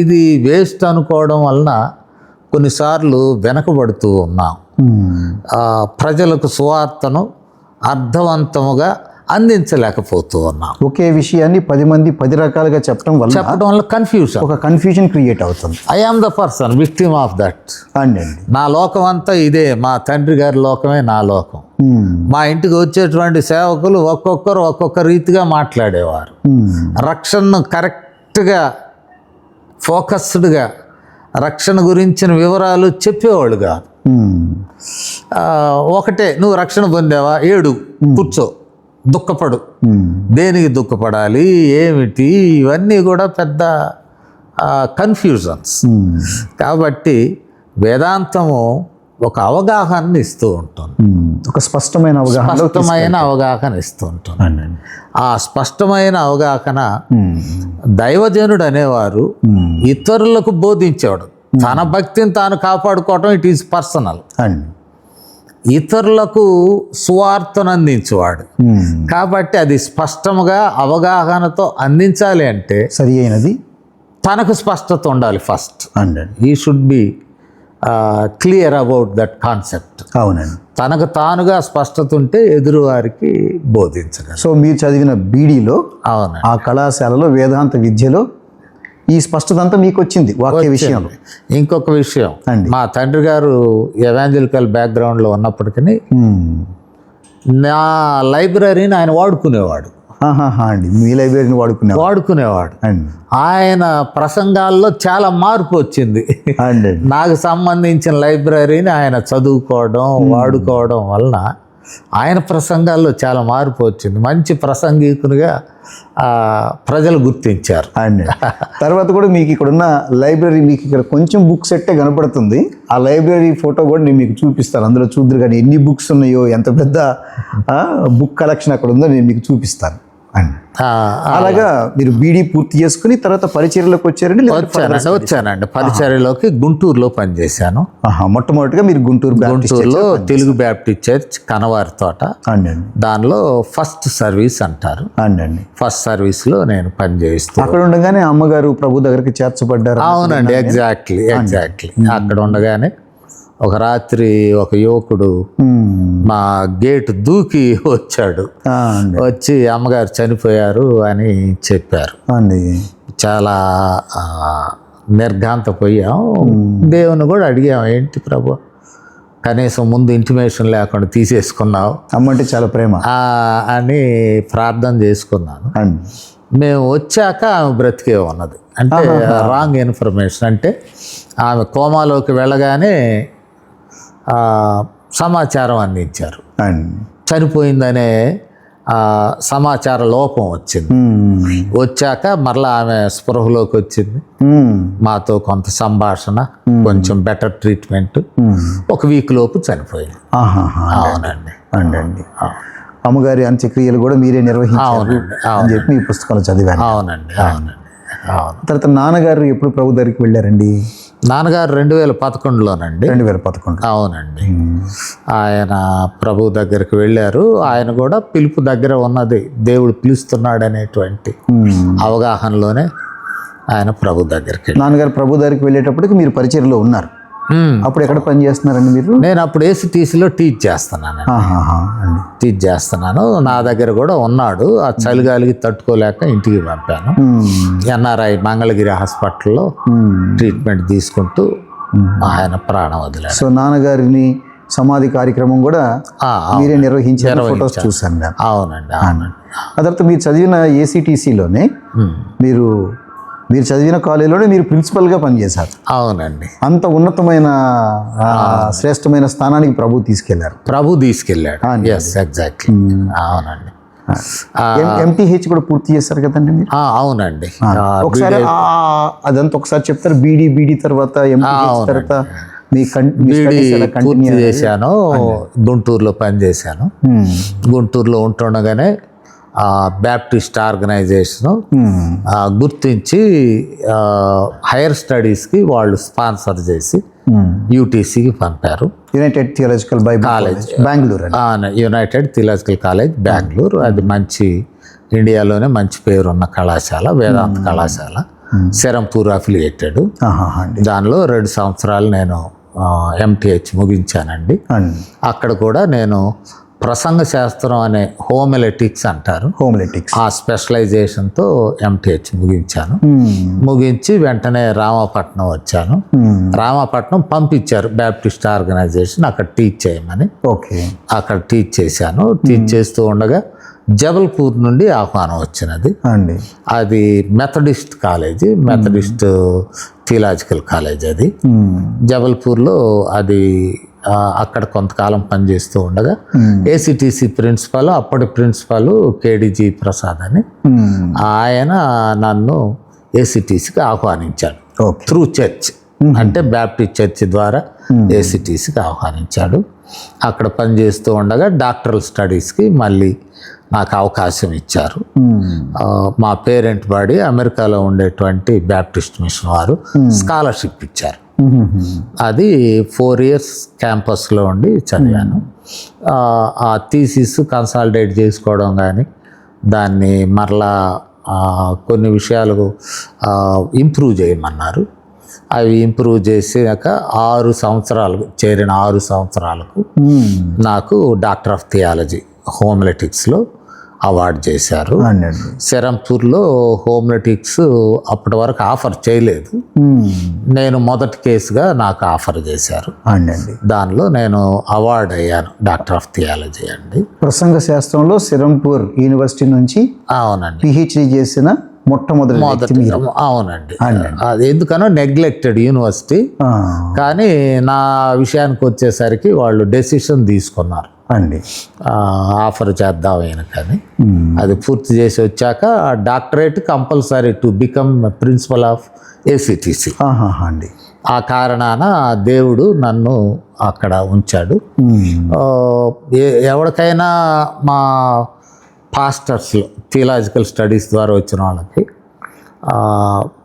ఇది వేస్ట్ అనుకోవడం వలన కొన్నిసార్లు వెనకబడుతూ ఉన్నాం. ప్రజలకు సువార్తను అర్థవంతముగా అందించలేకపోతూ ఉన్నాం. ఒకే విషయాన్ని 10 మంది 10 రకాలుగా చెప్పడం వల్ల కన్ఫ్యూజన్, ఒక కన్ఫ్యూజన్ క్రియేట్ అవుతుంది. I am the person victim of that. అండి. నా లోకం అంతా ఇదే, మా తండ్రి గారి లోకమే నా లోకం. మా ఇంటికి వచ్చేటువంటి సేవకులు ఒక్కొక్కరు ఒక్కొక్క రీతిగా మాట్లాడేవారు. రక్షణను కరెక్ట్గా ఫోకస్డ్గా రక్షణ గురించిన వివరాలు చెప్పేవాళ్ళు కాదు. ఒకటే, నువ్వు రక్షణ పొందావా, ఏడు, కూర్చో, దుఃఖపడు. దేనికి దుఃఖపడాలి, ఏమిటి, ఇవన్నీ కూడా పెద్ద కన్ఫ్యూజన్స్. కాబట్టి వేదాంతము ఒక అవగాహన ఇస్తూ ఉంటుంది, ఒక స్పష్టమైన అవగాహన ఇస్తూ ఉంటుంది. ఆ స్పష్టమైన అవగాహన దైవజనుడు అనేవారు ఇతరులకు బోధించేవాడు. తన భక్తిని తాను కాపాడుకోవటం ఇట్ ఈజ్ పర్సనల్. ఇతరులకు సువార్తను అందించేవాడు. కాబట్టి అది స్పష్టముగా అవగాహనతో అందించాలి అంటే సరి అయినది తనకు స్పష్టత ఉండాలి first. He should be clear about that concept. అవునండి. తనకు తానుగా స్పష్టత ఉంటే ఎదురు వారికి బోధించగలరు. సో మీరు చదివిన బీడీలో, అవును, ఆ కళాశాలలో వేదాంత విద్యలో ఈ స్పష్టత అంతా మీకు వచ్చింది వాక్య విషయంలో. ఇంకొక విషయం, మా తండ్రి గారు ఎవాంజలికల్ బ్యాక్గ్రౌండ్లో ఉన్నప్పటికీ నా లైబ్రరీని ఆయన వాడుకునేవాడు. అండి, మీ లైబ్రరీని వాడుకునేవాడు. ఆయన ప్రసంగాల్లో చాలా మార్పు వచ్చింది. నాకు సంబంధించిన లైబ్రరీని ఆయన చదువుకోవడం, వాడుకోవడం వలన ఆయన ప్రసంగాల్లో చాలా మార్పు వచ్చింది. మంచి ప్రసంగికునిగా ప్రజలు గుర్తించారు. అండి తర్వాత కూడా మీకు ఇక్కడ ఉన్న లైబ్రరీ, మీకు ఇక్కడ కొంచెం బుక్ సెట్టే కనపడుతుంది. ఆ లైబ్రరీ ఫోటో కూడా నేను మీకు చూపిస్తాను. అందులో చూద్దరు కానీ ఎన్ని బుక్స్ ఉన్నాయో, ఎంత పెద్ద బుక్ కలెక్షన్ అక్కడ ఉందో నేను మీకు చూపిస్తాను అండి. అలాగా మీరు బీడీ పూర్తి చేసుకుని తర్వాత పరిచర్యలోకి వచ్చారండి? వచ్చానండి. పరిచర్యలోకి గుంటూరులో పనిచేశాను. మొట్టమొదటిగా మీరు గుంటూరులో తెలుగు బ్యాప్టిస్ట్ చర్చ్ కనవారి తోట అండి. దానిలో ఫస్ట్ సర్వీస్ అంటారు. అండి. ఫస్ట్ సర్వీస్లో నేను పనిచేస్తూ అక్కడ ఉండగానే అమ్మగారు ప్రభు దగ్గరికి చేర్చబడ్డారు. అవునండి, ఎగ్జాక్ట్లీ. అక్కడ ఉండగానే ఒక రాత్రి ఒక యువకుడు మా గేటు దూకి వచ్చాడు. వచ్చి అమ్మగారు చనిపోయారు అని చెప్పారు. చాలా నిర్ఘాంతపోయాం. దేవుని కూడా అడిగాం, ఏంటి ప్రభు కనీసం ముందు ఇంటిమేషన్ లేకుండా తీసేసుకున్నావు, అమ్మంటే చాలా ప్రేమ అని ప్రార్థన చేసుకున్నాను. మేము వచ్చాక ఆమె బ్రతికే ఉన్నది. అంటే రాంగ్ ఇన్ఫర్మేషన్. అంటే ఆమె కోమాలోకి వెళ్ళగానే సమాచారం అందించారు. చనిపోయిందనే సమాచార లోపం వచ్చింది. వచ్చాక మరలా ఆమె స్పృహలోకి వచ్చింది. మాతో కొంత సంభాషణ, కొంచెం బెటర్ ట్రీట్మెంట్. ఒక వీక్ లోపు చనిపోయింది. అవునండి. అమ్మగారి అంత్యక్రియలు కూడా మీరే నిర్వహించారు అని చెప్పి మీ పుస్తకాలు చదివాను. అవునండి. తర్వాత నాన్నగారు ఎప్పుడు ప్రభు దగ్గరికి వెళ్ళారండి? నాన్నగారు 2011లోనండి. 2011. అవునండి. ఆయన ప్రభు దగ్గరికి వెళ్ళారు. ఆయన కూడా పిలుపు దగ్గర ఉన్నది, దేవుడు పిలుస్తున్నాడు అనేటువంటి అవగాహనలోనే ఆయన ప్రభు దగ్గరికి. నాన్నగారు ప్రభు దగ్గరికి వెళ్ళేటప్పటికి మీరు పరిచర్యలో ఉన్నారు. అప్పుడు ఎక్కడ పని చేస్తున్నారండి మీరు? నేను అప్పుడు ACTCలో టీచ్ చేస్తున్నాను. నా దగ్గర కూడా ఉన్నాడు. ఆ చలిగాలికి తట్టుకోలేక ఇంటికి పంపాను. NRI మంగళగిరి హాస్పిటల్లో ట్రీట్మెంట్ తీసుకుంటూ ఆయన ప్రాణం వదిలాడు. సో నాన్నగారిని సమాధి కార్యక్రమం కూడా మీరే నిర్వహించారు, ఫోటోస్ చూసాను నేను. అవునండి. ఆ తర్వాత మీరు చదివిన ACTCలోనే మీరు చదివిన కాలేజీలోనే మీరు ప్రిన్సిపల్గా పనిచేశారు. అవునండి. అంత ఉన్నతమైన శ్రేష్టమైన స్థానానికి ప్రభు తీసుకెళ్లాడు. ఎగ్జాక్ట్లీ. అవునండి. MTH కూడా పూర్తి చేశారు కదండి మీరు? అవునండి. ఒకసారి అదంతా ఒకసారి చెప్తారు. బీడీ తర్వాత MTH తర్వాత పూర్తి చేశాను. గుంటూరులో పనిచేశాను. గుంటూరులో ఉంటుండగానే బ్యాప్టిస్ట్ ఆర్గనైజేషను గుర్తించి హైయర్ స్టడీస్కి వాళ్ళు స్పాన్సర్ చేసి UTCకి పంపారు. United theological college Bengaluru. United theological college Bengaluru. అది మంచి, ఇండియాలోనే మంచి పేరున్న కళాశాల, వేదాంత కళాశాల. సెరంపూర్ అఫిలియేటెడ్. దానిలో 2 సంవత్సరాలు నేను MTH ముగించానండి. అక్కడ కూడా నేను ప్రసంగ శాస్త్రం అనే హోమిలెటిక్స్ అంటారు, ఆ స్పెషలైజేషన్తో MTH ముగించాను. ముగించి వెంటనే రామాపట్నం వచ్చాను. రామాపట్నం పంపించారు బ్యాప్టిస్ట్ ఆర్గనైజేషన్ అక్కడ టీచ్ చేయమని. అక్కడ టీచ్ చేశాను. టీచ్ చేస్తూ ఉండగా జబల్పూర్ నుండి ఆహ్వానం వచ్చినది. అది Methodist college, Methodist theological college. అది జబల్పూర్లో. అది అక్కడ కొంతకాలం పనిచేస్తూ ఉండగా ACTC ప్రిన్సిపాల్, అప్పటి ప్రిన్సిపాల్ KDG ప్రసాద్ అని, ఆయన నన్ను ACTCకి ఆహ్వానించాడు. త్రూ చర్చ్, అంటే బ్యాప్టిస్ట్ చర్చ్ ద్వారా ACTCకి ఆహ్వానించాడు. అక్కడ పనిచేస్తూ ఉండగా డాక్టరల్ స్టడీస్కి మళ్ళీ నాకు అవకాశం ఇచ్చారు. మా పేరెంట్ బాడీ అమెరికాలో ఉండేటువంటి బ్యాప్టిస్ట్ మిషన్ వారు స్కాలర్షిప్ ఇచ్చారు. అది 4 years క్యాంపస్లో ఉండి చదివాను. ఆ థీసిస్ కన్సాలిడేట్ చేసుకోవడం కానీ, దాన్ని మరలా కొన్ని విషయాలు ఇంప్రూవ్ చేయమన్నారు. అవి ఇంప్రూవ్ చేసాక 6 సంవత్సరాలు చేరిన 6 సంవత్సరాలకు నాకు డాక్టర్ ఆఫ్ థియాలజీ హోమిలెటిక్స్లో అవార్డు చేశారు. సెరంపూర్లో హోమిలెటిక్స్ అప్పటి వరకు ఆఫర్ చేయలేదు. నేను మొదటి కేసుగా నాకు ఆఫర్ చేశారు. దానిలో నేను అవార్డు అయ్యాను, డాక్టర్ ఆఫ్ థియాలజీ అండి. ప్రసంగ శాస్త్రంలో సెరంపూర్ యూనివర్సిటీ నుంచి అవునండి PhD చేసిన మొట్టమొదటి. అవునండి. అది ఎందుకనో నెగ్లెక్టెడ్ యూనివర్సిటీ. కానీ నా విషయానికి వచ్చేసరికి వాళ్ళు డెసిషన్ తీసుకున్నారు. అండి. ఆఫర్ చేద్దాం ఈయనకని. అది పూర్తి చేసి వచ్చాక doctorate compulsory to become principal of ACTC. అండి. ఆ కారణాన దేవుడు నన్ను అక్కడ ఉంచాడు. ఎవరికైనా మా పాస్టర్స్ థియలాజికల్ స్టడీస్ ద్వారా వచ్చిన వాళ్ళకి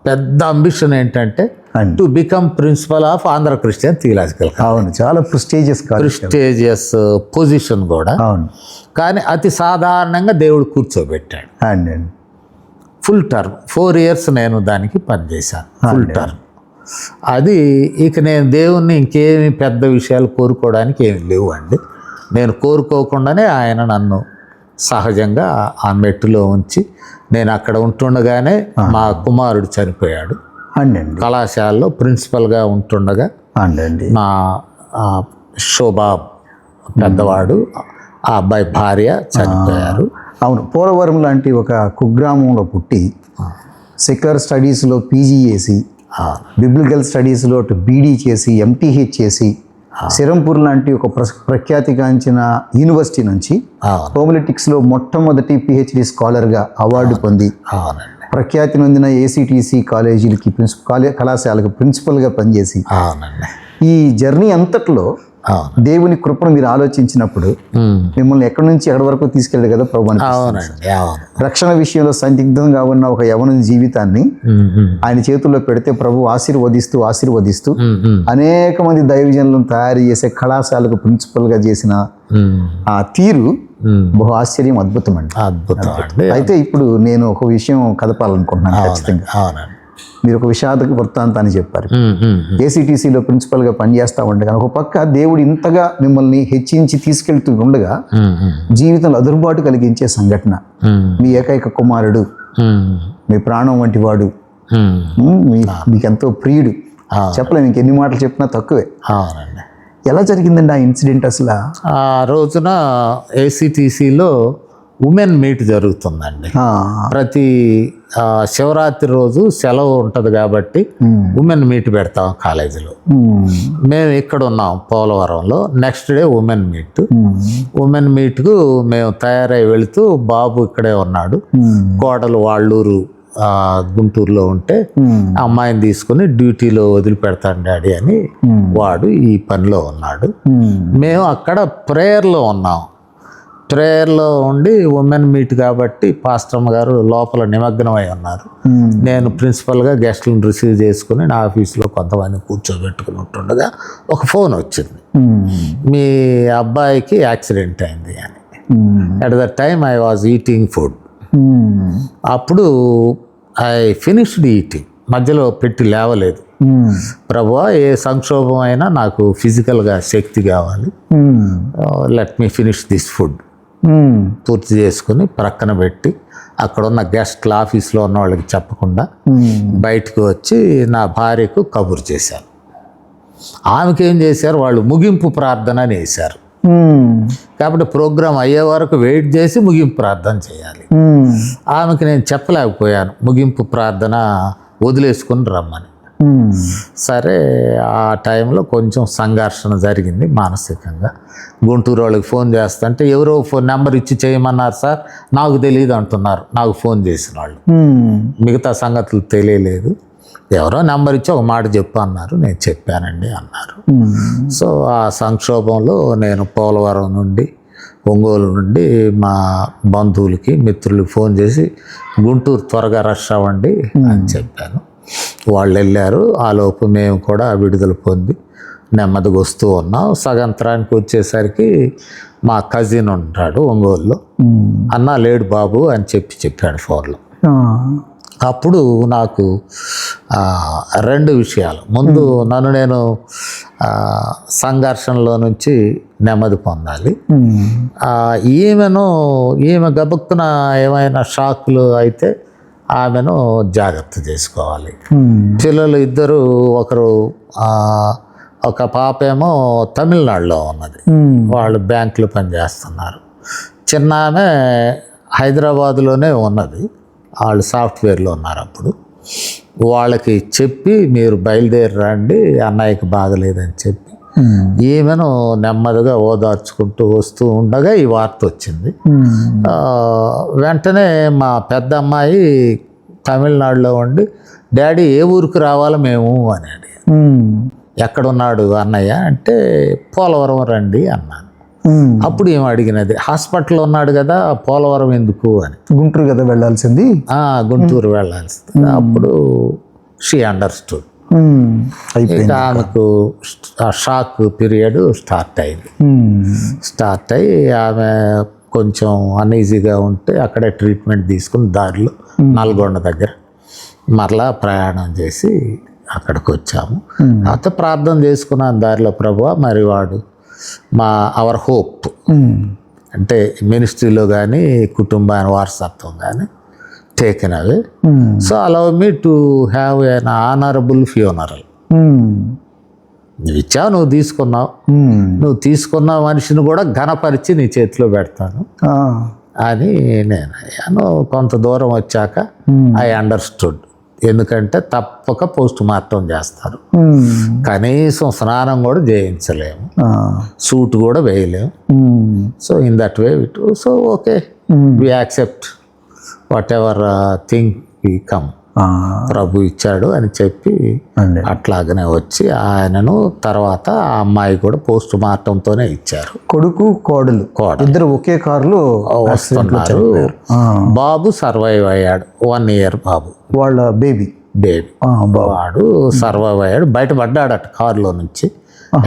పెద్ద అంబిషన్ ఏంటంటే to become principal of Andhra Christian theological. అవును, చాలా ప్రెస్టీజియస్ పొజిషన్ కూడా. అవును. కానీ అతి సాధారణంగా దేవుడు కూర్చోబెట్టాడు. అండి. ఫుల్ టర్మ్ 4 years నేను దానికి పనిచేశాను. Full term. అది ఇక నేను దేవుణ్ణి ఇంకేమి పెద్ద విషయాలు కోరుకోవడానికి ఏమి లేవు అండి. నేను కోరుకోకుండానే ఆయన నన్ను సహజంగా ఆ మెట్టులో ఉంచి, నేను అక్కడ ఉంటుండగానే మా కుమారుడు చనిపోయాడు. అండి. కళాశాలలో ప్రిన్సిపల్గా ఉంటుండగా అండి. మా శోభా పెద్దవాడు, ఆ అబ్బాయి భార్య చనిపోయారు. అవును, పోలవరం లాంటి ఒక కుగ్రామంలో పుట్టి సెక్యులర్ స్టడీస్లో పీజీ చేసి, బిబ్లికల్ స్టడీస్లో బీడీ చేసి, ఎంటీహెచ్ చేసి, సిరంపూర్ లాంటి ఒక ప్రఖ్యాతిగాంచిన యూనివర్సిటీ నుంచి హోమిలెటిక్స్లో మొట్టమొదటి పిహెచ్డి స్కాలర్గా అవార్డు పొంది ప్రఖ్యాతి నొందిన ఏసీటీసీ కాలేజీలకి కళాశాలకు ప్రిన్సిపల్గా పనిచేసి, ఈ జర్నీ అంతట్లో దేవుని కృపను మీరు ఆలోచించినప్పుడు మిమ్మల్ని ఎక్కడి నుంచి ఎక్కడి వరకు తీసుకెళ్ళాడు కదా ప్రభు. రక్షణ విషయంలో సందిగ్ధంగా ఉన్న ఒక యవనుని జీవితాన్ని ఆయన చేతుల్లో పెడితే ప్రభు ఆశీర్వదిస్తూ అనేక మంది దైవజనులను తయారు చేసే కళాశాలకు ప్రిన్సిపల్ గా చేసిన ఆ తీరు బహు ఆశ్చర్యం, అద్భుతం అండి. అయితే ఇప్పుడు నేను ఒక విషయం కదపాలనుకుంటున్నాను. ఖచ్చితంగా మీరు ఒక విషాద వృత్తాంతాన్ని చెప్పారు. ఏసీటీసీలో ప్రిన్సిపల్గా పనిచేస్తూ ఉండగా ఒక పక్క దేవుడు ఇంతగా మిమ్మల్ని హెచ్చించి తీసుకెళ్తూ ఉండగా జీవితంలో అదురుబాటు కలిగించే సంఘటన, మీ ఏకైక కుమారుడు, మీ ప్రాణం వంటి వాడు, మీకెంతో ప్రియుడు, చెప్పలేము, ఇంకెన్ని మాటలు చెప్పినా తక్కువే. ఎలా జరిగిందండి ఆ ఇన్సిడెంట్ అసలు? ఆ రోజున ఏసీటీసీలో ఉమెన్ మీట్ జరుగుతుందండి. ప్రతి శివరాత్రి రోజు సెలవు ఉంటుంది కాబట్టి ఉమెన్ మీట్ పెడతాం కాలేజీలో. మేము ఇక్కడ ఉన్నాం పోలవరంలో. Next day women meet. Women మీట్కు మేము తయారై వెళుతూ, బాబు ఇక్కడే ఉన్నాడు, కోడలు వాళ్ళూరు గుంటూరులో ఉంటే అమ్మాయిని తీసుకుని డ్యూటీలో వదిలిపెడతాను డాడీ అని వాడు ఈ పనిలో ఉన్నాడు. మేము అక్కడ ప్రేయర్లో ఉన్నాం. ప్రేయర్లో ఉండి ఉమెన్ మీట్ కాబట్టి పాస్టర్ గారు లోపల నిమగ్నమై ఉన్నారు. నేను ప్రిన్సిపల్గా గెస్ట్లను రిసీవ్ చేసుకుని నా ఆఫీస్లో కొంతమంది కూర్చోబెట్టుకుని ఉంటుండగా ఒక ఫోన్ వచ్చింది, మీ అబ్బాయికి యాక్సిడెంట్ అయింది అని. At the time I was eating food. అప్పుడు ఐ ఫినిష్డ్ ఈటింగ్, మధ్యలో పెట్టి లేవలేదు. ప్రభువా, ఏ సంక్షోభం అయినా నాకు ఫిజికల్గా శక్తి కావాలి, let me finish this food. పూర్తి చేసుకుని ప్రక్కన పెట్టి అక్కడున్న గెస్ట్ల ఆఫీస్లో ఉన్న వాళ్ళకి చెప్పకుండా బయటకు వచ్చి నా భార్యకు కబురు చేశాను. ఆమెకి ఏం చేశారు, వాళ్ళు ముగింపు ప్రార్థన అని వేశారు. కాబట్టి ప్రోగ్రాం అయ్యే వరకు వెయిట్ చేసి ముగింపు ప్రార్థన చేయాలి. ఆమెకి నేను చెప్పలేకపోయాను ముగింపు ప్రార్థన వదిలేసుకుని రమ్మని. సరే, ఆ టైంలో కొంచెం సంఘర్షణ జరిగింది మానసికంగా. గుంటూరు వాళ్ళకి ఫోన్ చేస్తుంటే ఎవరో ఫోన్ నెంబర్ ఇచ్చి చేయమన్నారు సార్, నాకు తెలియదు అంటున్నారు. నాకు ఫోన్ చేసిన వాళ్ళు, మిగతా సంగతులు తెలియలేదు, ఎవరో నెంబర్ ఇచ్చి ఒక మాట చెప్పు అన్నారు. నేను చెప్పానండి అన్నారు. సో ఆ సంక్షోభంలో నేను పోలవరం నుండి, ఒంగోలు నుండి మా బంధువులకి మిత్రులకి ఫోన్ చేసి గుంటూరు త్వరగా రష్ అవ్వండి అని చెప్పాను. వాళ్ళు వెళ్ళారు. ఆలోపు మేము కూడా విడుదల పొంది నెమ్మదిగా వస్తూ ఉన్నాం. సగంతరానికి వచ్చేసరికి మా కజిన్ ఉంటాడు ఒంగోలులో, అన్న లేడు బాబు అని చెప్పాడు ఫోన్లో. అప్పుడు నాకు 2 విషయాలు. ముందు నన్ను నేను సంఘర్షణలో నుంచి నెమ్మది పొందాలి. ఈమె గబుక్కున ఏమైనా షాకులు అయితే ఆమెను జాగ్రత్త చేసుకోవాలి. పిల్లలు ఇద్దరు, ఒకరు ఒక పాప ఏమో తమిళనాడులో ఉన్నది, వాళ్ళు బ్యాంకులో పనిచేస్తున్నారు. చిన్న ఆమె హైదరాబాదులోనే ఉన్నది, వాళ్ళు సాఫ్ట్వేర్లో ఉన్నారు. అప్పుడు వాళ్ళకి చెప్పి మీరు బయలుదేరి రండి, అన్నయ్యకి బాగలేదని చెప్పి ఈమెను నెమ్మదిగా ఓదార్చుకుంటూ వస్తూ ఉండగా ఈ వార్త వచ్చింది. వెంటనే మా పెద్ద అమ్మాయి తమిళనాడులో ఉండి, డాడీ ఏ ఊరికి రావాలి మేము అని అడిగాను. ఎక్కడున్నాడు అన్నయ్య అంటే, పోలవరం రండి అన్నాను. అప్పుడు ఏం అడిగినది, హాస్పిటల్లో ఉన్నాడు కదా, పోలవరం ఎందుకు అని. గుంటూరు కదా వెళ్ళాల్సింది. గుంటూరు వెళ్ళాల్సింది. అప్పుడు షీ అండర్స్టూడ్. ఇక ఆమెకు ఆ షాక్ పీరియడ్ స్టార్ట్ అయింది. స్టార్ట్ అయ్యి ఆమె కొంచెం అన్ఈజీగా ఉంటే అక్కడే ట్రీట్మెంట్ తీసుకుని దారిలో నల్గొండ దగ్గర మరలా ప్రయాణం చేసి అక్కడికి వచ్చాము. అయితే ప్రార్థన చేసుకున్నాను దారిలో, ప్రభువా మరి వాడు అవర్ హోప్ అంటే మినిస్ట్రీలో కానీ కుటుంబాన్ని వారసత్వం కానీ taken away. So allow me to have an honourable funeral. నువ్వు ఇచ్చావు, నువ్వు తీసుకున్నావు, నువ్వు తీసుకున్న మనిషిని కూడా ఘనపరిచి నీ చేతిలో పెడతాను అని నేను అయ్యాను. కొంత దూరం వచ్చాక ఐ అండర్స్టూడ్. ఎందుకంటే తప్పక పోస్ట్ మార్టం చేస్తారు, కనీసం స్నానం కూడా చేయించలేము, సూట్ కూడా వేయలేము. So in that way so okay we accept whatever thing we come. ప్రభు ఇచ్చాడు అని చెప్పి అట్లాగనే వచ్చి ఆయనను తర్వాత ఆ అమ్మాయి కూడా పోస్ట్ మార్టంతోనే ఇచ్చారు. కొడుకు కోడలు ఇద్దరు ఒకే కారులో వస్తున్నారు. బాబు సర్వైవ్ అయ్యాడు, 1 year బాబు, వాళ్ళ బేబీ వాడు సర్వైవ్ అయ్యాడు. బయటపడ్డాడట కారులో నుంచి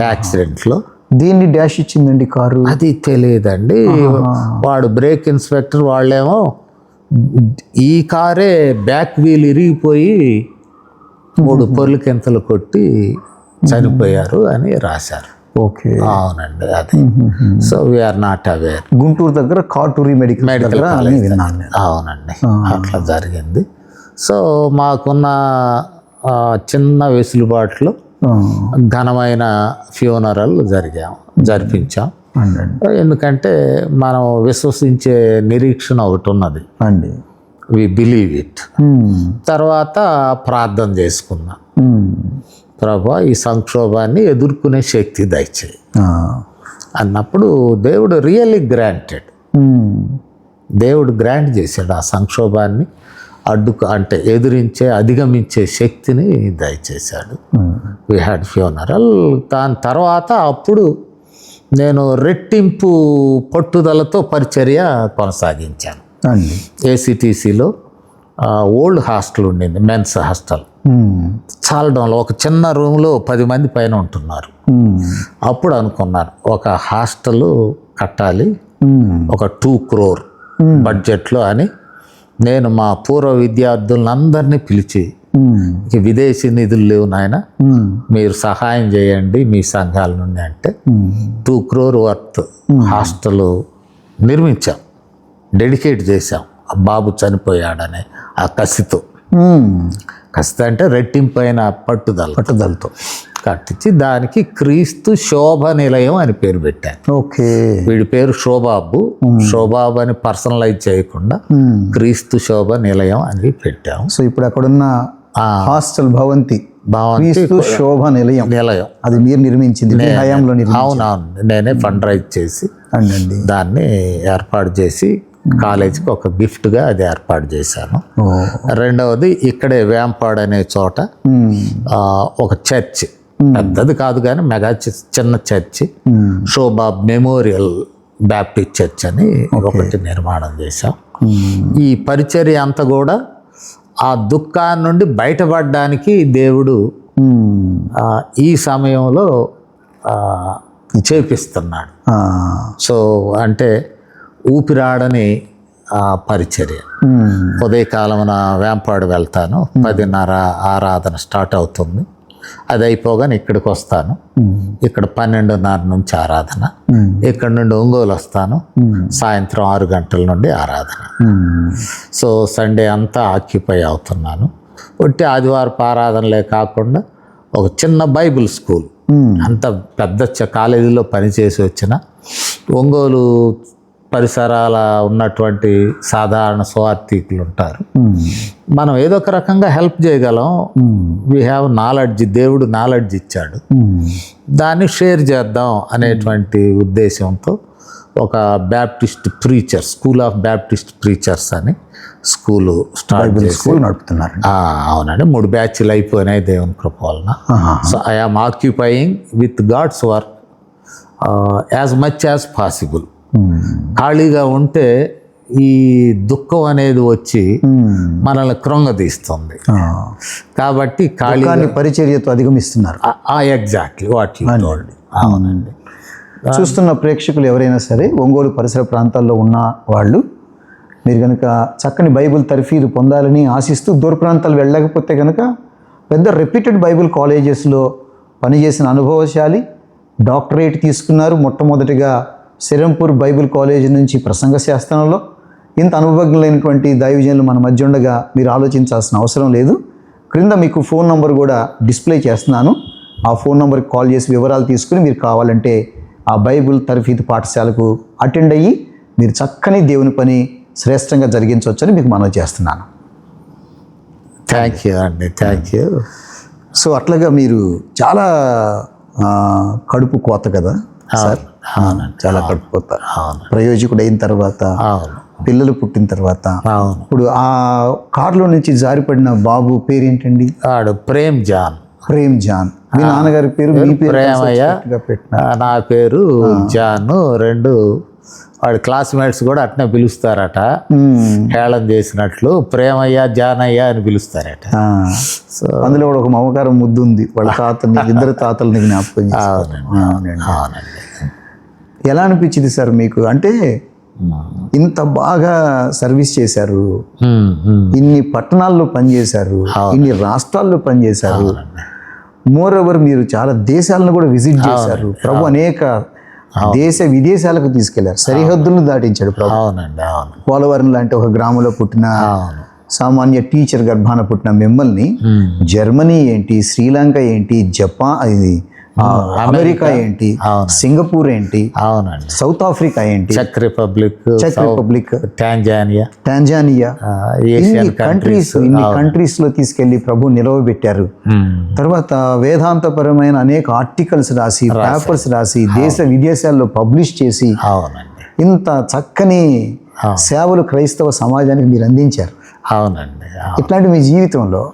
యాక్సిడెంట్లో. దీన్ని డాష్ ఇచ్చిందండి కారు, అది తెలియదండి. వాడు బ్రేక్ ఇన్స్పెక్టర్, వాళ్ళేమో ఈ కారే బ్యాక్ వీల్ ఇరిగిపోయి 3 పొర్లికెంతలు కొట్టి చనిపోయారు అని రాశారు. ఓకే, అవునండి అది. So we are not aware. Guntur దగ్గర కాటూరి మెడికల్ కాలేజ్. అవునండి, అట్లా జరిగింది. సో మాకున్న చిన్న వెసులుబాట్లు ఘనమైన ఫ్యూనరల్ జరిపించాం. ఎందుకంటే మనం విశ్వసించే నిరీక్షణ ఒకటి ఉన్నది అండి, వి బిలీవ్ ఇట్. తర్వాత ప్రార్థన చేసుకున్నాం, ప్రభా ఈ సంక్షోభాన్ని ఎదుర్కొనే శక్తి దయచేయి అన్నప్పుడు దేవుడు రియల్లీ గ్రాంటెడ్. దేవుడు గ్రాంట్ చేశాడు ఆ సంక్షోభాన్ని అంటే ఎదిరించే అధిగమించే శక్తిని దయచేశాడు. We had funeral. దాని తర్వాత అప్పుడు నేను రెట్టింపు పట్టుదలతో పరిచర్య కొనసాగించాను. ఏసీటీసీలో ఓల్డ్ హాస్టల్ ఉండింది, మెన్స్ హాస్టల్. చాలడంలో ఒక చిన్న రూమ్లో 10 మంది పైన ఉంటున్నారు. అప్పుడు అనుకున్నాను ఒక హాస్టల్ కట్టాలి, ఒక 2 crore బడ్జెట్లో అని. నేను మా పూర్వ విద్యార్థులందరినీ పిలిచి, విదేశీ నిధులు లేవు నాయన, మీరు సహాయం చేయండి మీ సంఘాల నుండి అంటే 2 crore వర్త్ హాస్టల్ నిర్మించాం, డెడికేట్ చేశాం. ఆ బాబు చనిపోయాడనే ఆ కసితో, కసితో అంటే రెట్టింపైన పట్టుదలతో కట్టించి దానికి క్రీస్తు శోభ నిలయం అని పేరు పెట్టాను. ఓకే, వీడి పేరు శోబాబు. శోబాబు అని పర్సనలైజ్ చేయకుండా క్రీస్తు శోభ నిలయం అని పెట్టాము. సో ఇప్పుడు అక్కడున్న హాస్టల్ భవంతి శోభ నిలయం అది మీరు నిర్మించింది, అవునవును, నేనే ఫండ్ రైజ్ చేసి దాన్ని ఏర్పాటు చేసి కాలేజీకి ఒక గిఫ్ట్గా అది ఏర్పాటు చేశాను. రెండవది ఇక్కడే వేంపాడు అనే చోట ఒక చర్చ్, పెద్దది కాదు కానీ మెగా చిన్న చర్చి, షోబాబ్ మెమోరియల్ బ్యాప్టిస్ట్ చర్చ్ అని ఒకటి నిర్మాణం చేశాం. ఈ పరిచర్య అంతా కూడా ఆ దుఃఖాన్ని నుండి బయటపడడానికి దేవుడు ఈ సమయంలో చేపిస్తున్నాడు. సో అంటే ఊపిరాడని పరిచర్య. ఉదయకాలమున వేంపాడు వెళ్తాను, 10:30 ఆరాధన స్టార్ట్ అవుతుంది. అది అయిపోగానే ఇక్కడికి వస్తాను. ఇక్కడ 12:30 నుంచి ఆరాధన. ఇక్కడ నుండి ఒంగోలు వస్తాను, సాయంత్రం 6 గంటల నుండి ఆరాధన. సో సండే అంతా ఆక్యుపై అవుతున్నాను. ఒట్టి ఆదివారపు ఆరాధనలే కాకుండా ఒక చిన్న బైబిల్ స్కూల్, అంత పెద్ద కాలేజీలో పనిచేసి వచ్చిన, ఒంగోలు పరిసరాల ఉన్నటువంటి సాధారణ స్వార్థికులు ఉంటారు. మనం ఏదో ఒక రకంగా హెల్ప్ చేయగలం. వీ హ్యావ్ నాలెడ్జ్, దేవుడు నాలెడ్జ్ ఇచ్చాడు, దాన్ని షేర్ చేద్దాం అనేటువంటి ఉద్దేశంతో ఒక Baptist preacher, school of Baptist preachers అని స్కూలు స్టార్ట్ చేసి స్కూల్ నడుపుతున్నారు. అవునండి, 3 బ్యాచ్లు అయిపోయినాయి దేవుని కృప వలన. So I am occupying with God's work as much as possible. ఖాళీగా ఉంటే ఈ దుఃఖం అనేది వచ్చి మనల్ని కృంగదీస్తుంది. కాబట్టి ఖాళీ పరిచర్యతో అధిగమిస్తున్నారు. Exactly what you told. అవునండి. చూస్తున్న ప్రేక్షకులు ఎవరైనా సరే ఒంగోలు పరిసర ప్రాంతాల్లో ఉన్న వాళ్ళు, మీరు కనుక చక్కని బైబిల్ తర్ఫీదు పొందాలని ఆశిస్తూ దూర ప్రాంతాలు వెళ్ళకపోతే కనుక పెద్ద రెప్యూటెడ్ బైబిల్ కాలేజెస్లో పనిచేసిన అనుభవశాలి, డాక్టరేట్ తీసుకున్నారు. మొట్టమొదటిగా సిరంపూర్ బైబిల్ కాలేజీ నుంచి ప్రసంగ శాస్త్రంలో. ఇంత అనుభవజ్ఞులైనటువంటి దైవజనులు మన మధ్య ఉండగా మీరు ఆలోచించాల్సిన అవసరం లేదు. క్రింద మీకు ఫోన్ నంబర్ కూడా డిస్ప్లే చేస్తున్నాను. ఆ ఫోన్ నెంబర్కి కాల్ చేసి వివరాలు తీసుకుని మీరు కావాలంటే ఆ బైబిల్ తర్ఫీదు పాఠశాలకు అటెండ్ అయ్యి మీరు చక్కని దేవుని పని శ్రేష్టంగా జరిగించవచ్చని మీకు మనవి చేస్తున్నాను. థ్యాంక్ యూ అండి, థ్యాంక్ యూ. సో అట్లాగా మీరు చాలా కడుపు కోత కదా సార్, చాలా కడుపు కోత. ప్రయోజకుడు అయిన తర్వాత, పిల్లలు పుట్టిన తర్వాత, ఇప్పుడు ఆ కారులో నుంచి జారిపడిన బాబు పేరు ఏంటండి? వాడు ప్రేమ్ జాన్. ప్రేమ్ జాన్. మీ నాన్నగారి పేరు? మీ పేరు ప్రేమయ్య, నా పేరు జాన్. 2 వాడి క్లాస్మేట్స్ కూడా అట్నే పిలుస్తారట, హేళన చేసినట్లు. ప్రేమయ్య, జానయ్య అని పిలుస్తారట. సో అందులో కూడా ఒక మమకారం ముద్దు ఉంది. వాళ్ళ తాతని, 2 తాతల్ని జ్ఞాపకం. ఎలా అనిపించింది సార్ మీకు? అంటే ఇంత బాగా సర్వీస్ చేశారు, ఇన్ని పట్టణాల్లో పనిచేశారు, ఇన్ని రాష్ట్రాల్లో పనిచేశారు, మోర్ ఓవర్ మీరు చాలా దేశాలను కూడా విజిట్ చేశారు. ప్రభు అనేక దేశ విదేశాలకు తీసుకెళ్లారు, సరిహద్దులను దాటించాడు ప్రభు. పోలవరం లాంటి ఒక గ్రామంలో పుట్టిన సామాన్య టీచర్ గర్భాన పుట్టిన మిమ్మల్ని జర్మనీ ఏంటి, శ్రీలంక ఏంటి, జపాన్, అమెరికా ఏంటి, సింగపూర్ ఏంటి, సౌత్ ఆఫ్రికా ఏంటి, చెక్ రిపబ్లిక్, టాంజానియా, కంట్రీస్ లో తీసుకెళ్లి ప్రభు నిలవబెట్టారు. తర్వాత వేదాంతపరమైన అనేక ఆర్టికల్స్ రాసి, పేపర్స్ రాసి, దేశ విదేశాల్లో పబ్లిష్ చేసి ఇంత చక్కని సేవలు క్రైస్తవ సమాజానికి మీరు అందించారు. అవునండి. ఇట్లాంటి మీ జీవితంలో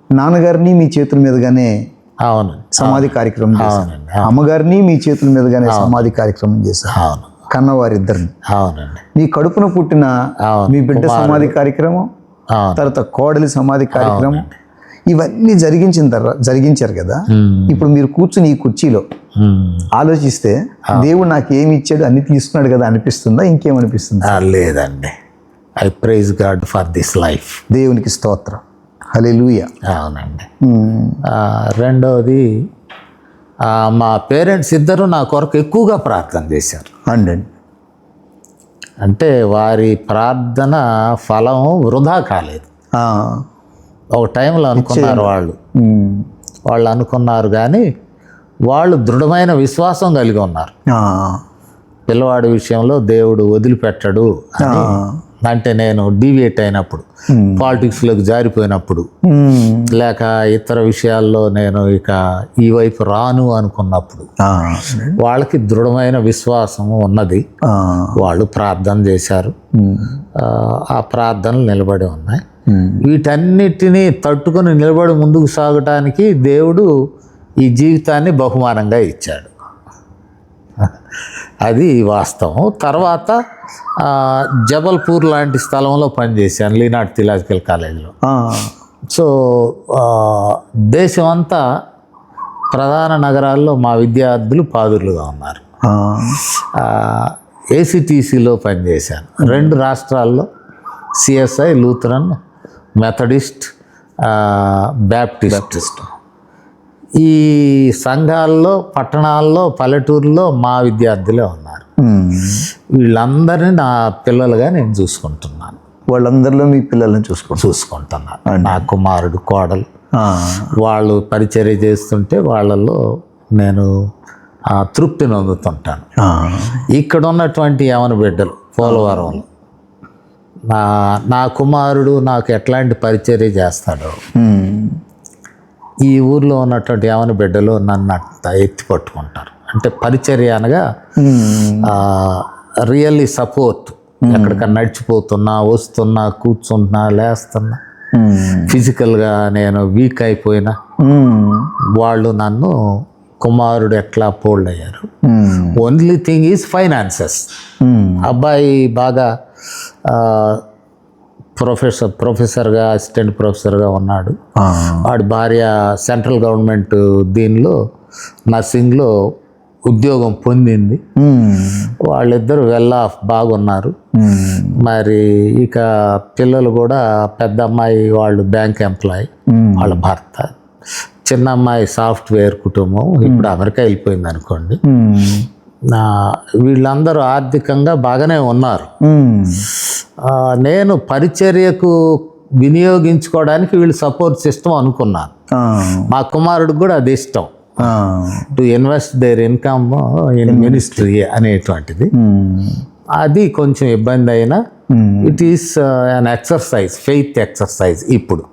నాన్నగారిని మీ చేతుల మీదుగానే సమాధి కార్యక్రమం చేశారు, అమ్మగారిని మీ చేతుల మీదుగానే సమాధి కార్యక్రమం చేశారు, కన్నవారిద్దరిని. మీ కడుపున పుట్టిన మీ బిడ్డ సమాధి కార్యక్రమం, తర్వాత కోడలి సమాధి కార్యక్రమం, ఇవన్నీ జరిగించారు కదా. ఇప్పుడు మీరు కూర్చుని ఈ కుర్చీలో ఆలోచిస్తే దేవుడు నాకు ఏమి ఇచ్చాడు, అన్ని తీసుకున్నాడు కదా అనిపిస్తుందా? ఇంకేమనిపిస్తుందా? లేదండి. I praise God for this life. దేవునికి స్తోత్రం. హల్లెలూయా. అవునండి. రెండవది, మా పేరెంట్స్ ఇద్దరు నా కొరకు ఎక్కువగా ప్రార్థన చేశారు. అంటే వారి ప్రార్థన ఫలం వృధా కాలేదు. ఒక టైంలో అనుకున్నారు వాళ్ళు అనుకున్నారు కానీ వాళ్ళు దృఢమైన విశ్వాసం కలిగి ఉన్నారు. పిల్లవాడి విషయంలో దేవుడు వదిలిపెట్టడు అని. అంటే నేను డీవియేట్ అయినప్పుడు, పాలిటిక్స్లోకి జారిపోయినప్పుడు, లేక ఇతర విషయాల్లో నేను ఇక ఈ వైపు రాను అనుకున్నప్పుడు వాళ్ళకి దృఢమైన విశ్వాసం ఉన్నది. వాళ్ళు ప్రార్థన చేశారు, ఆ ప్రార్థనలు నిలబడి ఉన్నాయి. వీటన్నిటినీ తట్టుకొని నిలబడి ముందుకు సాగటానికి దేవుడు ఈ జీవితాన్ని బహుమానంగా ఇచ్చాడు. అది వాస్తవం. తర్వాత జబల్పూర్ లాంటి స్థలంలో పనిచేశాను, లీనాడ్ థియలాజికల్ కాలేజీలో. సో దేశం అంతా ప్రధాన నగరాల్లో మా విద్యార్థులు పాదుర్లుగా ఉన్నారు. ఏసీటీసీలో పనిచేశాను. 2 రాష్ట్రాల్లో సిఎస్ఐ, లూథరన్, మెథడిస్ట్, బ్యాప్టిస్ట్. ఈ సంఘాల్లో, పట్టణాల్లో, పల్లెటూరులో మా విద్యార్థులే ఉన్నారు. వీళ్ళందరినీ నా పిల్లలుగా నేను చూసుకుంటున్నాను. వాళ్ళందరిలో మీ పిల్లల్ని చూసుకుంటున్నాను. నా కుమారుడు, కోడలు వాళ్ళు పరిచర్య చేస్తుంటే వాళ్ళల్లో నేను తృప్తిని అందుతుంటాను. ఇక్కడ ఉన్నటువంటి యవన బిడ్డలు పోలవరంలో నా కుమారుడు నాకు ఎట్లాంటి పరిచర్య చేస్తాడో ఈ ఊర్లో ఉన్నటువంటి యవన బిడ్డలు నన్ను అంత ఎత్తి పట్టుకుంటారు. అంటే పరిచర్య అనగా రియల్లీ సపోర్ట్. ఎక్కడికన్నా నడిచిపోతున్నా, వస్తున్నా, కూర్చుంటున్నా, లేస్తున్నా, ఫిజికల్గా నేను వీక్ అయిపోయినా వాళ్ళు నన్ను కుమారుడు ఎట్లా పోల్డ్ అయ్యారు. Only thing is finances. అబ్బాయి బాగా ప్రొఫెసర్గా, అసిస్టెంట్ ప్రొఫెసర్గా ఉన్నాడు. వాడి భార్య సెంట్రల్ గవర్నమెంట్ దీనిలో నర్సింగ్లో ఉద్యోగం పొందింది. వాళ్ళిద్దరు వెల్ ఆఫ్ బాగున్నారు. మరి ఇక పిల్లలు కూడా పెద్ద అమ్మాయి వాళ్ళు బ్యాంక్ ఎంప్లాయీ, వాళ్ళ భర్త. చిన్న అమ్మాయి సాఫ్ట్వేర్ కుటుంబం, ఇప్పుడు అమెరికా వెళ్ళిపోయింది అనుకోండి. వీళ్ళందరూ ఆర్థికంగా బాగానే ఉన్నారు. నేను పరిచర్యకు వినియోగించుకోవడానికి వీళ్ళు సపోర్ట్ సిస్టమ్ అనుకున్నాను. మా కుమారుడికి కూడా అది ఇష్టం, to invest there income in ministry అనేటువంటిది. అది కొంచెం ఇబ్బంది అయినా it is an exercise, faith exercise. ఇప్పుడు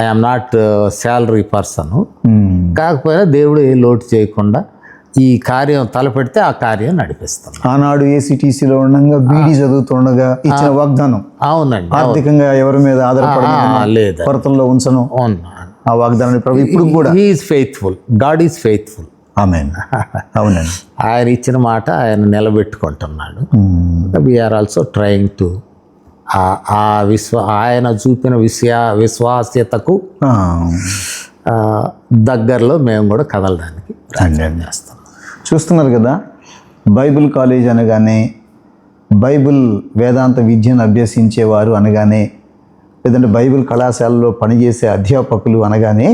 ఐఎమ్ నాట్ శాలరీ పర్సన్. కాకపోయినా దేవుడు ఏ లోటు చేయకుండా ఈ కార్యం తలపెడితే ఆ కార్యం నడిపిస్తాం. ఆనాడు ఏసీటీసీలో ఉండగా బీడీ చదువుతుండగా ఇచ్చిన వాగ్దానం. అవునండి. ఆర్థికంగా ఎవరి మీద ఆధారపడలేదు, లేదు, కొరతల్లో ఉంచను. ఆ వాగ్దానాన్ని ప్రభు ఇప్పుడు కూడా he is faithful. God is faithful. Amen. అవునండి. ఆయన ఇచ్చిన మాట ఆయన నిలబెట్టుకుంటున్నాడు. వీఆర్ ఆల్సో ట్రయింగ్ టు ఆయన చూపిన విశ్వాస్యతకు దగ్గరలో మేము కూడా కదలడానికి ప్రయత్నం చేస్తాం. చూస్తున్నారు కదా, బైబిల్ కాలేజ్ అనగానే, బైబిల్ వేదాంత విద్యను అభ్యసించేవారు అనగానే, లేదంటే బైబిల్ కళాశాలలో పనిచేసే అధ్యాపకులు అనగానే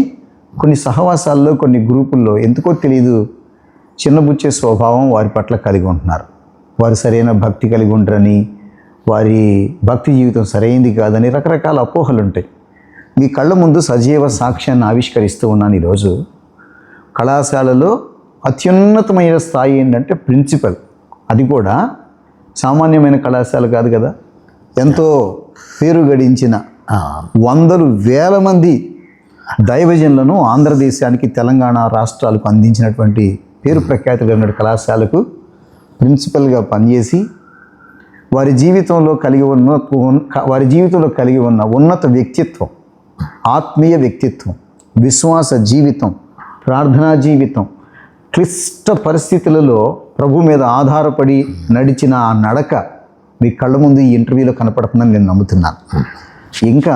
కొన్ని సహవాసాల్లో, కొన్ని గ్రూపుల్లో ఎందుకో తెలియదు చిన్నబుచ్చే స్వభావం వారి పట్ల కలిగి ఉంటున్నారు. వారు సరైన భక్తి కలిగి ఉంటారని, వారి భక్తి జీవితం సరైనది కాదని రకరకాల అపోహలు ఉంటాయి. మీ కళ్ళ ముందు సజీవ సాక్ష్యాన్ని ఆవిష్కరిస్తూ ఉన్నాను ఈరోజు. కళాశాలలో అత్యున్నతమైన స్థాయి ఏంటంటే ప్రిన్సిపల్. అది కూడా సామాన్యమైన కళాశాల కాదు కదా, ఎంతో పేరు గడించిన వందలు వేల మంది దైవజనులను ఆంధ్రదేశానికి, తెలంగాణ రాష్ట్రాలకు అందించినటువంటి పేరు ప్రఖ్యాతి కలిగిన కళాశాలకు ప్రిన్సిపల్గా పనిచేసి వారి జీవితంలో కలిగి ఉన్న ఉన్నత వ్యక్తిత్వం, ఆత్మీయ వ్యక్తిత్వం, విశ్వాస జీవితం, ప్రార్థనా జీవితం, క్లిష్ట పరిస్థితులలో ప్రభు మీద ఆధారపడి నడిచిన ఆ నడక మీ కళ్ళ ముందు ఈ ఇంటర్వ్యూలో కనపడుతుందని నేను నమ్ముతున్నాను. ఇంకా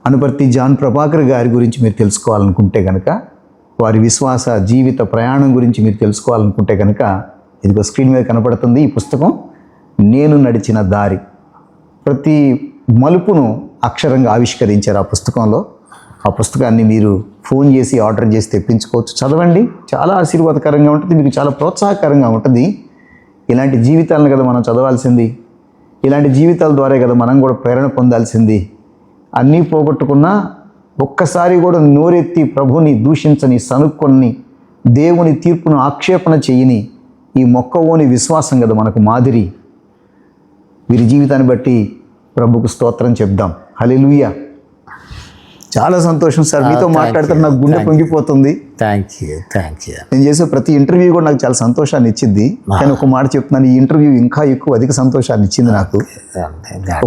అనుపర్తి జాన్ ప్రభాకర్ గారి గురించి మీరు తెలుసుకోవాలనుకుంటే కనుక, వారి విశ్వాస జీవిత ప్రయాణం గురించి మీరు తెలుసుకోవాలనుకుంటే కనుక, ఇదిగో స్క్రీన్ మీద కనపడుతుంది ఈ పుస్తకం, నేను నడిచిన దారి. ప్రతి మలుపును అక్షరంగా ఆవిష్కరించారు ఆ పుస్తకంలో. ఆ పుస్తకాన్ని మీరు ఫోన్ చేసి ఆర్డర్ చేసి తెప్పించుకోవచ్చు. చదవండి, చాలా ఆశీర్వాదకరంగా ఉంటుంది, మీకు చాలా ప్రోత్సాహకరంగా ఉంటుంది. ఇలాంటి జీవితాలను కదా మనం చదవాల్సింది, ఇలాంటి జీవితాల ద్వారా కదా మనం కూడా ప్రేరణ పొందాల్సింది. అన్నీ పోగొట్టుకున్నా ఒక్కసారి కూడా నోరెత్తి ప్రభుని దూషించని, సనుక్కొని, దేవుని తీర్పును ఆక్షేపణ చేయని ఈ మొక్కవోని విశ్వాసం కదా మనకు మాదిరి. వీరి జీవితాన్ని బట్టి ప్రభుకు స్తోత్రం చెప్దాం. హల్లెలూయా. చాలా సంతోషం సార్, మీతో మాట్లాడితే నాకు గుండె పొంగిపోతుంది. Thank you. నేను చేసే ప్రతి ఇంటర్వ్యూ కూడా నాకు చాలా సంతోషాన్ని ఇచ్చింది. కానీ ఒక మాట చెప్తున్నాను, ఈ ఇంటర్వ్యూ ఇంకా ఎక్కువ అధిక సంతోషాన్ని ఇచ్చింది నాకు.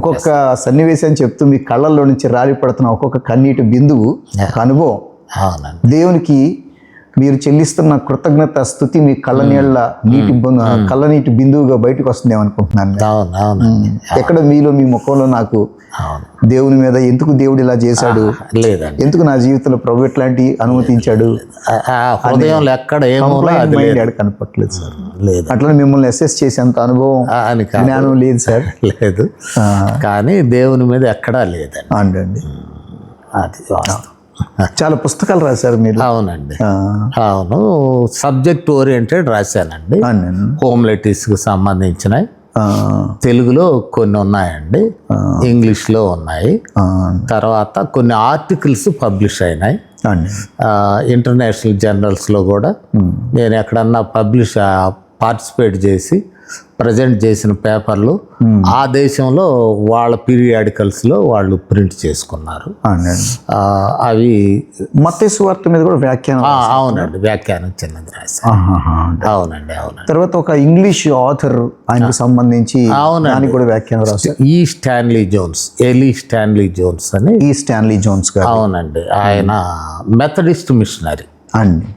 ఒక్కొక్క సన్నివేశాన్ని చెప్తూ మీ కళ్ళల్లో నుంచి రాలిపడుతున్న ఒక్కొక్క కన్నీటి బిందువు ఒక అనుభవం. దేవునికి మీరు చెల్లిస్తున్న కృతజ్ఞత స్తుతి మీ కళ్ళనీళ్ళ కళ్ళనీటి బిందువుగా బయటకు వస్తుందేమో అనుకుంటున్నాను. ఎక్కడ మీలో మీ ముఖంలో నాకు దేవుని మీద ఎందుకు దేవుడు ఇలా చేశాడు, లేదండి, ఎందుకు నా జీవితంలో ప్రభు ఎట్లాంటి అనుమతించాడు హృదయంలో ఎక్కడ కనపట్లేదు సార్. లేదు, అట్లా మిమ్మల్ని అసెస్ చేసేంత అనుభవం జ్ఞానం లేదు సార్. లేదు, కానీ దేవుని మీద ఎక్కడా లేదండి. అండి, అది వాస్తవం. చాలా పుస్తకాలు రాశారు మీరు. అవునండి, అవును. Subject oriented రాశానండి. హోమ్లెటీస్కి సంబంధించినవి, తెలుగులో కొన్ని ఉన్నాయండి, ఇంగ్లీష్లో ఉన్నాయి. తర్వాత కొన్ని ఆర్టికల్స్ పబ్లిష్ అయినాయి అండి. ఇంటర్నేషనల్ జర్నల్స్లో కూడా. నేను ఎక్కడన్నా పార్టిసిపేట్ చేసి ప్రజెంట్ చేసిన పేపర్లు ఆ దేశంలో వాళ్ళ పీరియాడికల్స్లో వాళ్ళు ప్రింట్ చేసుకున్నారు. అవి మత్తయి సువార్త మీద కూడా వ్యాఖ్యానం. అవునండి, వ్యాఖ్యానం చిన్నది రాశాను. అవునండి. తర్వాత ఒక ఇంగ్లీష్ ఆథర్ ఆయనకు సంబంధించి దానికి కూడా వ్యాఖ్యానం రాశారు. ఎలీ స్టాన్లీ జోన్స్ అని. ఈ స్టాన్లీ జోన్స్ గారు. అవునండి, ఆయన మెథడిస్ట్ మిషనరీ అండి.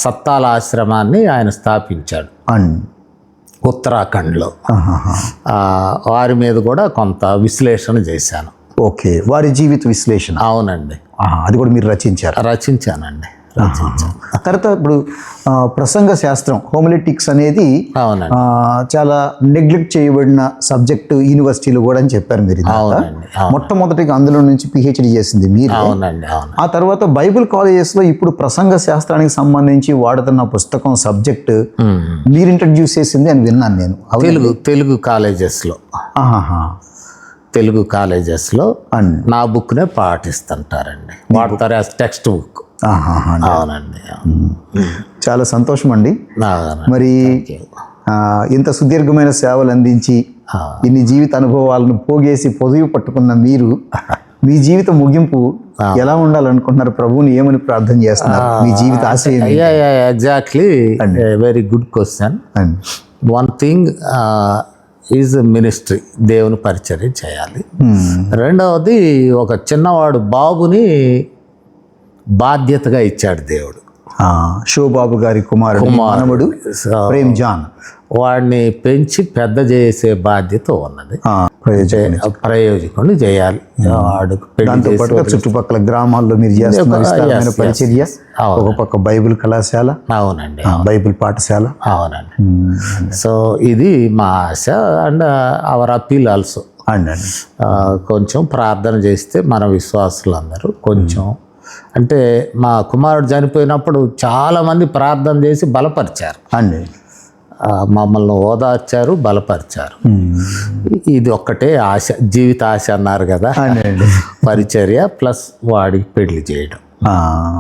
సత్తాల ఆశ్రమాన్ని ఆయన స్థాపించాడు ఉత్తరాఖండ్లో. వారి మీద కూడా కొంత విశ్లేషణ చేశాను. ఓకే, వారి జీవిత విశ్లేషణ. అవునండి, అది కూడా మీరు రచించానండి. తర్వాత ఇప్పుడు ప్రసంగ శాస్త్రం, హోమిలెటిక్స్ అనేది చాలా నెగ్లెక్ట్ చేయబడిన సబ్జెక్టు యూనివర్సిటీలో కూడా అని చెప్పారు మీరు. మొట్టమొదటిగా అందులో నుంచి పిహెచ్డి చేసింది మీరు. ఆ తర్వాత బైబిల్ కాలేజెస్లో ఇప్పుడు ప్రసంగ శాస్త్రానికి సంబంధించి వాడుతున్న పుస్తకం సబ్జెక్ట్ మీరు ఇంట్రడ్యూస్ చేసింది అని విన్నాను నేను. తెలుగు కాలేజెస్లో నా బుక్నే పాటిస్తుంటారండి, వాడతారు యాజ్ టెక్స్ట్ బుక్. అవునండి, చాలా సంతోషం అండి. మరి ఇంత సుదీర్ఘమైన సేవలు అందించి ఇన్ని జీవిత అనుభవాలను పోగేసి పొదువు పట్టుకున్న మీరు మీ జీవిత ముగింపు ఎలా ఉండాలనుకుంటున్నారు? ప్రభువుని ఏమని ప్రార్థన చేస్తున్నారు? మీ జీవిత ఆశయం? Exactly, very good question. One thing is ministry, దేవుని పరిచర్య చేయాలి. రెండవది, ఒక చిన్నవాడు బాబుని బాధ్యతగా ఇచ్చాడు దేవుడు. షోబాబు గారి కుమారుడు ప్రేమ్ జాన్, వాడిని పెంచి పెద్ద చేసే బాధ్యత ఉన్నది. ప్రయోజకుడిని చేయాలి. దాంతో పాటుగా చుట్టుపక్కల గ్రామాల్లో మీరు చేస్తున్న పరిచర్య, ఒక పక్క బైబిల్ కళాశాల. అవునండి, బైబిల్ పాఠశాల. అవునండి. సో ఇది మా ఆశ అండ్ అవర్ అపీల్ ఆల్సో. కొంచెం ప్రార్థన చేస్తే మన విశ్వాసులందరూ కొంచెం, అంటే మా కుమారుడు చనిపోయినప్పుడు చాలామంది ప్రార్థన చేసి బలపరిచారు అండి, మమ్మల్ని ఓదార్చారు, బలపరిచారు. ఇది ఒక్కటే ఆశ, జీవిత ఆశ అన్నారు కదా, పరిచర్య ప్లస్ వాడికి పెళ్లి చేయడం,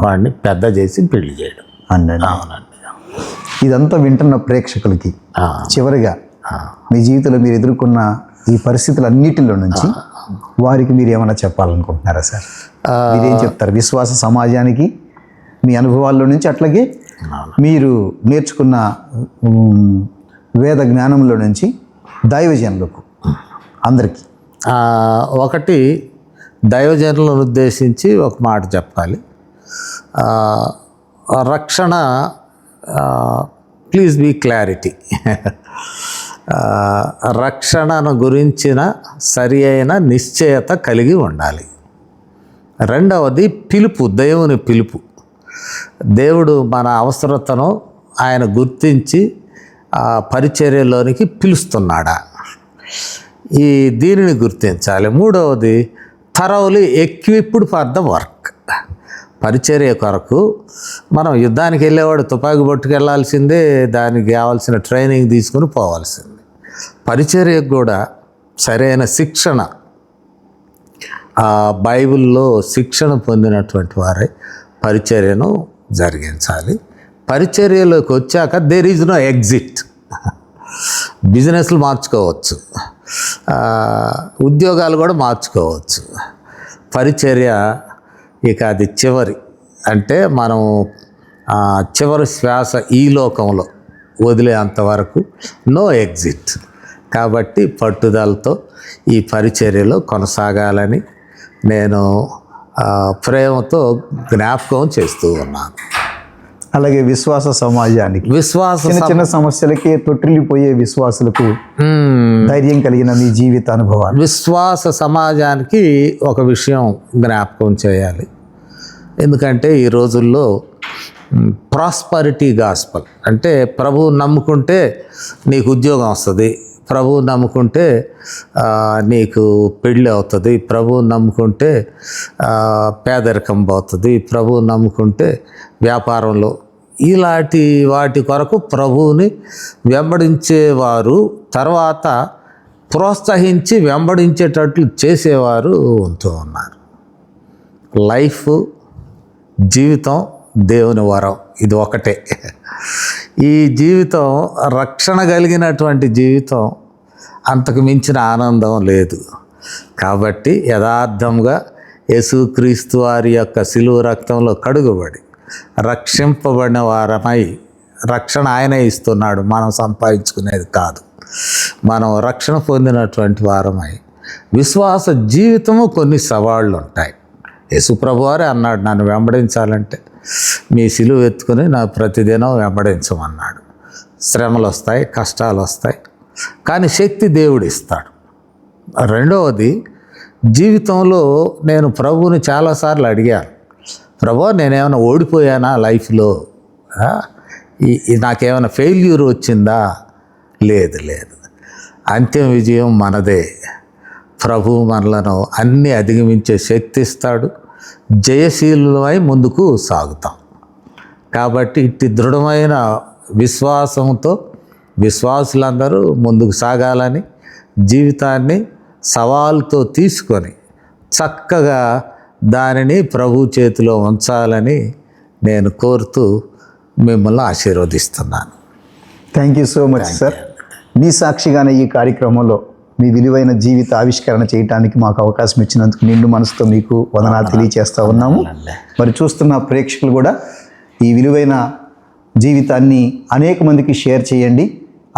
వాడిని పెద్ద చేసి పెళ్లి చేయడం. అవునండి. ఇదంతా వింటున్న ప్రేక్షకులకి చివరిగా మీ జీవితంలో మీరు ఎదుర్కొన్న ఈ పరిస్థితులన్నిటిలో నుంచి వారికి మీరు ఏమైనా చెప్పాలనుకుంటున్నారా సార్? మీరేం చెప్తారు విశ్వాస సమాజానికి మీ అనుభవాల్లో నుంచి, అట్లాగే మీరు నేర్చుకున్న వేద జ్ఞానంలో నుంచి దైవజనులకు అందరికీ? ఒకటి, దైవజనులను ఉద్దేశించి ఒక మాట చెప్పాలి. రక్షణ, ప్లీజ్ బీ క్లారిటీ. రక్షణను గురించిన సరి అయిన నిశ్చయత కలిగి ఉండాలి. రెండవది, పిలుపు, దేవుని పిలుపు. దేవుడు మన అవసరతను ఆయన గుర్తించి పరిచర్యలోనికి పిలుస్తున్నాడా, దీనిని గుర్తించాలి. మూడవది, thoroughly equipped for the work. పరిచర్య కొరకు మనం యుద్ధానికి వెళ్ళేవాడు తుపాకీ పట్టుకెళ్లాల్సిందే, దానికి కావాల్సిన ట్రైనింగ్ తీసుకుని పోవాల్సిందే. పరిచర్యకు కూడా సరైన శిక్షణ, బైబిల్లో శిక్షణ పొందినటువంటి వారే పరిచర్యను జరిగించాలి. పరిచర్యలోకి వచ్చాక దేర్ ఈజ్ నో ఎగ్జిట్. బిజినెస్లు మార్చుకోవచ్చు, ఉద్యోగాలు కూడా మార్చుకోవచ్చు. పరిచర్య ఇక అది చివరి, అంటే మనం చివరి శ్వాస ఈ లోకంలో వదిలేంతవరకు నో ఎగ్జిట్. కాబట్టి పట్టుదలతో ఈ పరిచర్యలో కొనసాగాలని నేను ప్రేమతో జ్ఞాపకం చేస్తూ ఉన్నాను. అలాగే విశ్వాస సమాజానికి, చిన్న సమస్యలకే తొట్టిల్లిపోయే విశ్వాసులకు ధైర్యం కలిగిన మీ జీవిత అనుభవాలు. విశ్వాస సమాజానికి ఒక విషయం జ్ఞాపకం చేయాలి. ఎందుకంటే ఈ రోజుల్లో ప్రాస్పరిటీ గాస్పల్, అంటే ప్రభువు నమ్ముకుంటే నీకు ఉద్యోగం వస్తుంది, ప్రభువు నమ్ముకుంటే నీకు పెళ్ళి అవుతుంది, ప్రభువు నమ్ముకుంటే పేదరికం పోతుంది, ప్రభువు నమ్ముకుంటే వ్యాపారంలో ఇలాంటి వాటి కొరకు ప్రభువుని వెంబడించేవారు, తర్వాత ప్రోత్సహించి వెంబడించేటట్లు చేసేవారు ఉంటూ ఉన్నారు. లైఫ్, జీవితం దేవుని వరం, ఇది ఒకటే. ఈ జీవితం రక్షణ కలిగినటువంటి జీవితం, అంతకు మించిన ఆనందం లేదు. కాబట్టి యథార్థంగా యేసుక్రీస్తు వారి యొక్క శిలువ రక్తంలో కడుగుబడి రక్షింపబడిన వారమై, రక్షణ ఆయనే ఇస్తున్నాడు, మనం సంపాదించుకునేది కాదు. మనం రక్షణ పొందినటువంటి వారమై విశ్వాస జీవితము కొన్ని సవాళ్ళు ఉంటాయి. యేసుప్రభు వారే అన్నాడు, నన్ను వెంబడించాలంటే మీ సిలువ ఎత్తుకుని నా ప్రతిదినం వెంబడించమన్నాడు. శ్రమలు వస్తాయి, కష్టాలు వస్తాయి, కానీ శక్తి దేవుడు ఇస్తాడు. రెండవది, జీవితంలో నేను ప్రభువుని చాలాసార్లు అడిగాను, ప్రభు నేనేమైనా ఓడిపోయానా లైఫ్లో, నాకేమైనా ఫెయిల్యూర్ వచ్చిందా? లేదు. అంతిమ విజయం మనదే. ప్రభువు మనలను అన్నీ అధిగమించే శక్తి ఇస్తాడు. జయశీలులమై ముందుకు సాగుతాం. కాబట్టి ఇట్టి దృఢమైన విశ్వాసంతో విశ్వాసులందరూ ముందుకు సాగాలని, జీవితాన్ని సవాలుతో తీసుకొని చక్కగా దానిని ప్రభు చేతిలో ఉంచాలని నేను కోరుతూ మిమ్మల్ని ఆశీర్వదిస్తున్నాను. Thank you so much sir. మీ సాక్షిగానే ఈ కార్యక్రమంలో మీ విలువైన జీవిత ఆవిష్కరణ చేయడానికి మాకు అవకాశం ఇచ్చినందుకు నిండు మనసుతో మీకు వందనాలు తెలియజేస్తూ ఉన్నాము. మరి చూస్తున్న ప్రేక్షకులు కూడా ఈ విలువైన జీవితాన్ని అనేక మందికి షేర్ చేయండి.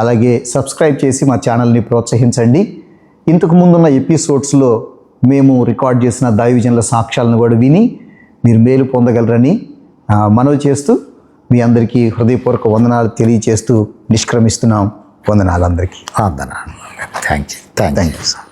అలాగే సబ్స్క్రైబ్ చేసి మా ఛానల్ని ప్రోత్సహించండి. ఇంతకు ముందున్న ఎపిసోడ్స్లో మేము రికార్డ్ చేసిన దైవజనుల సాక్ష్యాలను కూడా విని మీరు మేలు పొందగలరని మనవి చేస్తూ మీ అందరికీ హృదయపూర్వక వందనాలు తెలియజేస్తూ నిష్క్రమిస్తున్నాం. వందనాలు అందరికీ. వందనాలు. Thank you sir.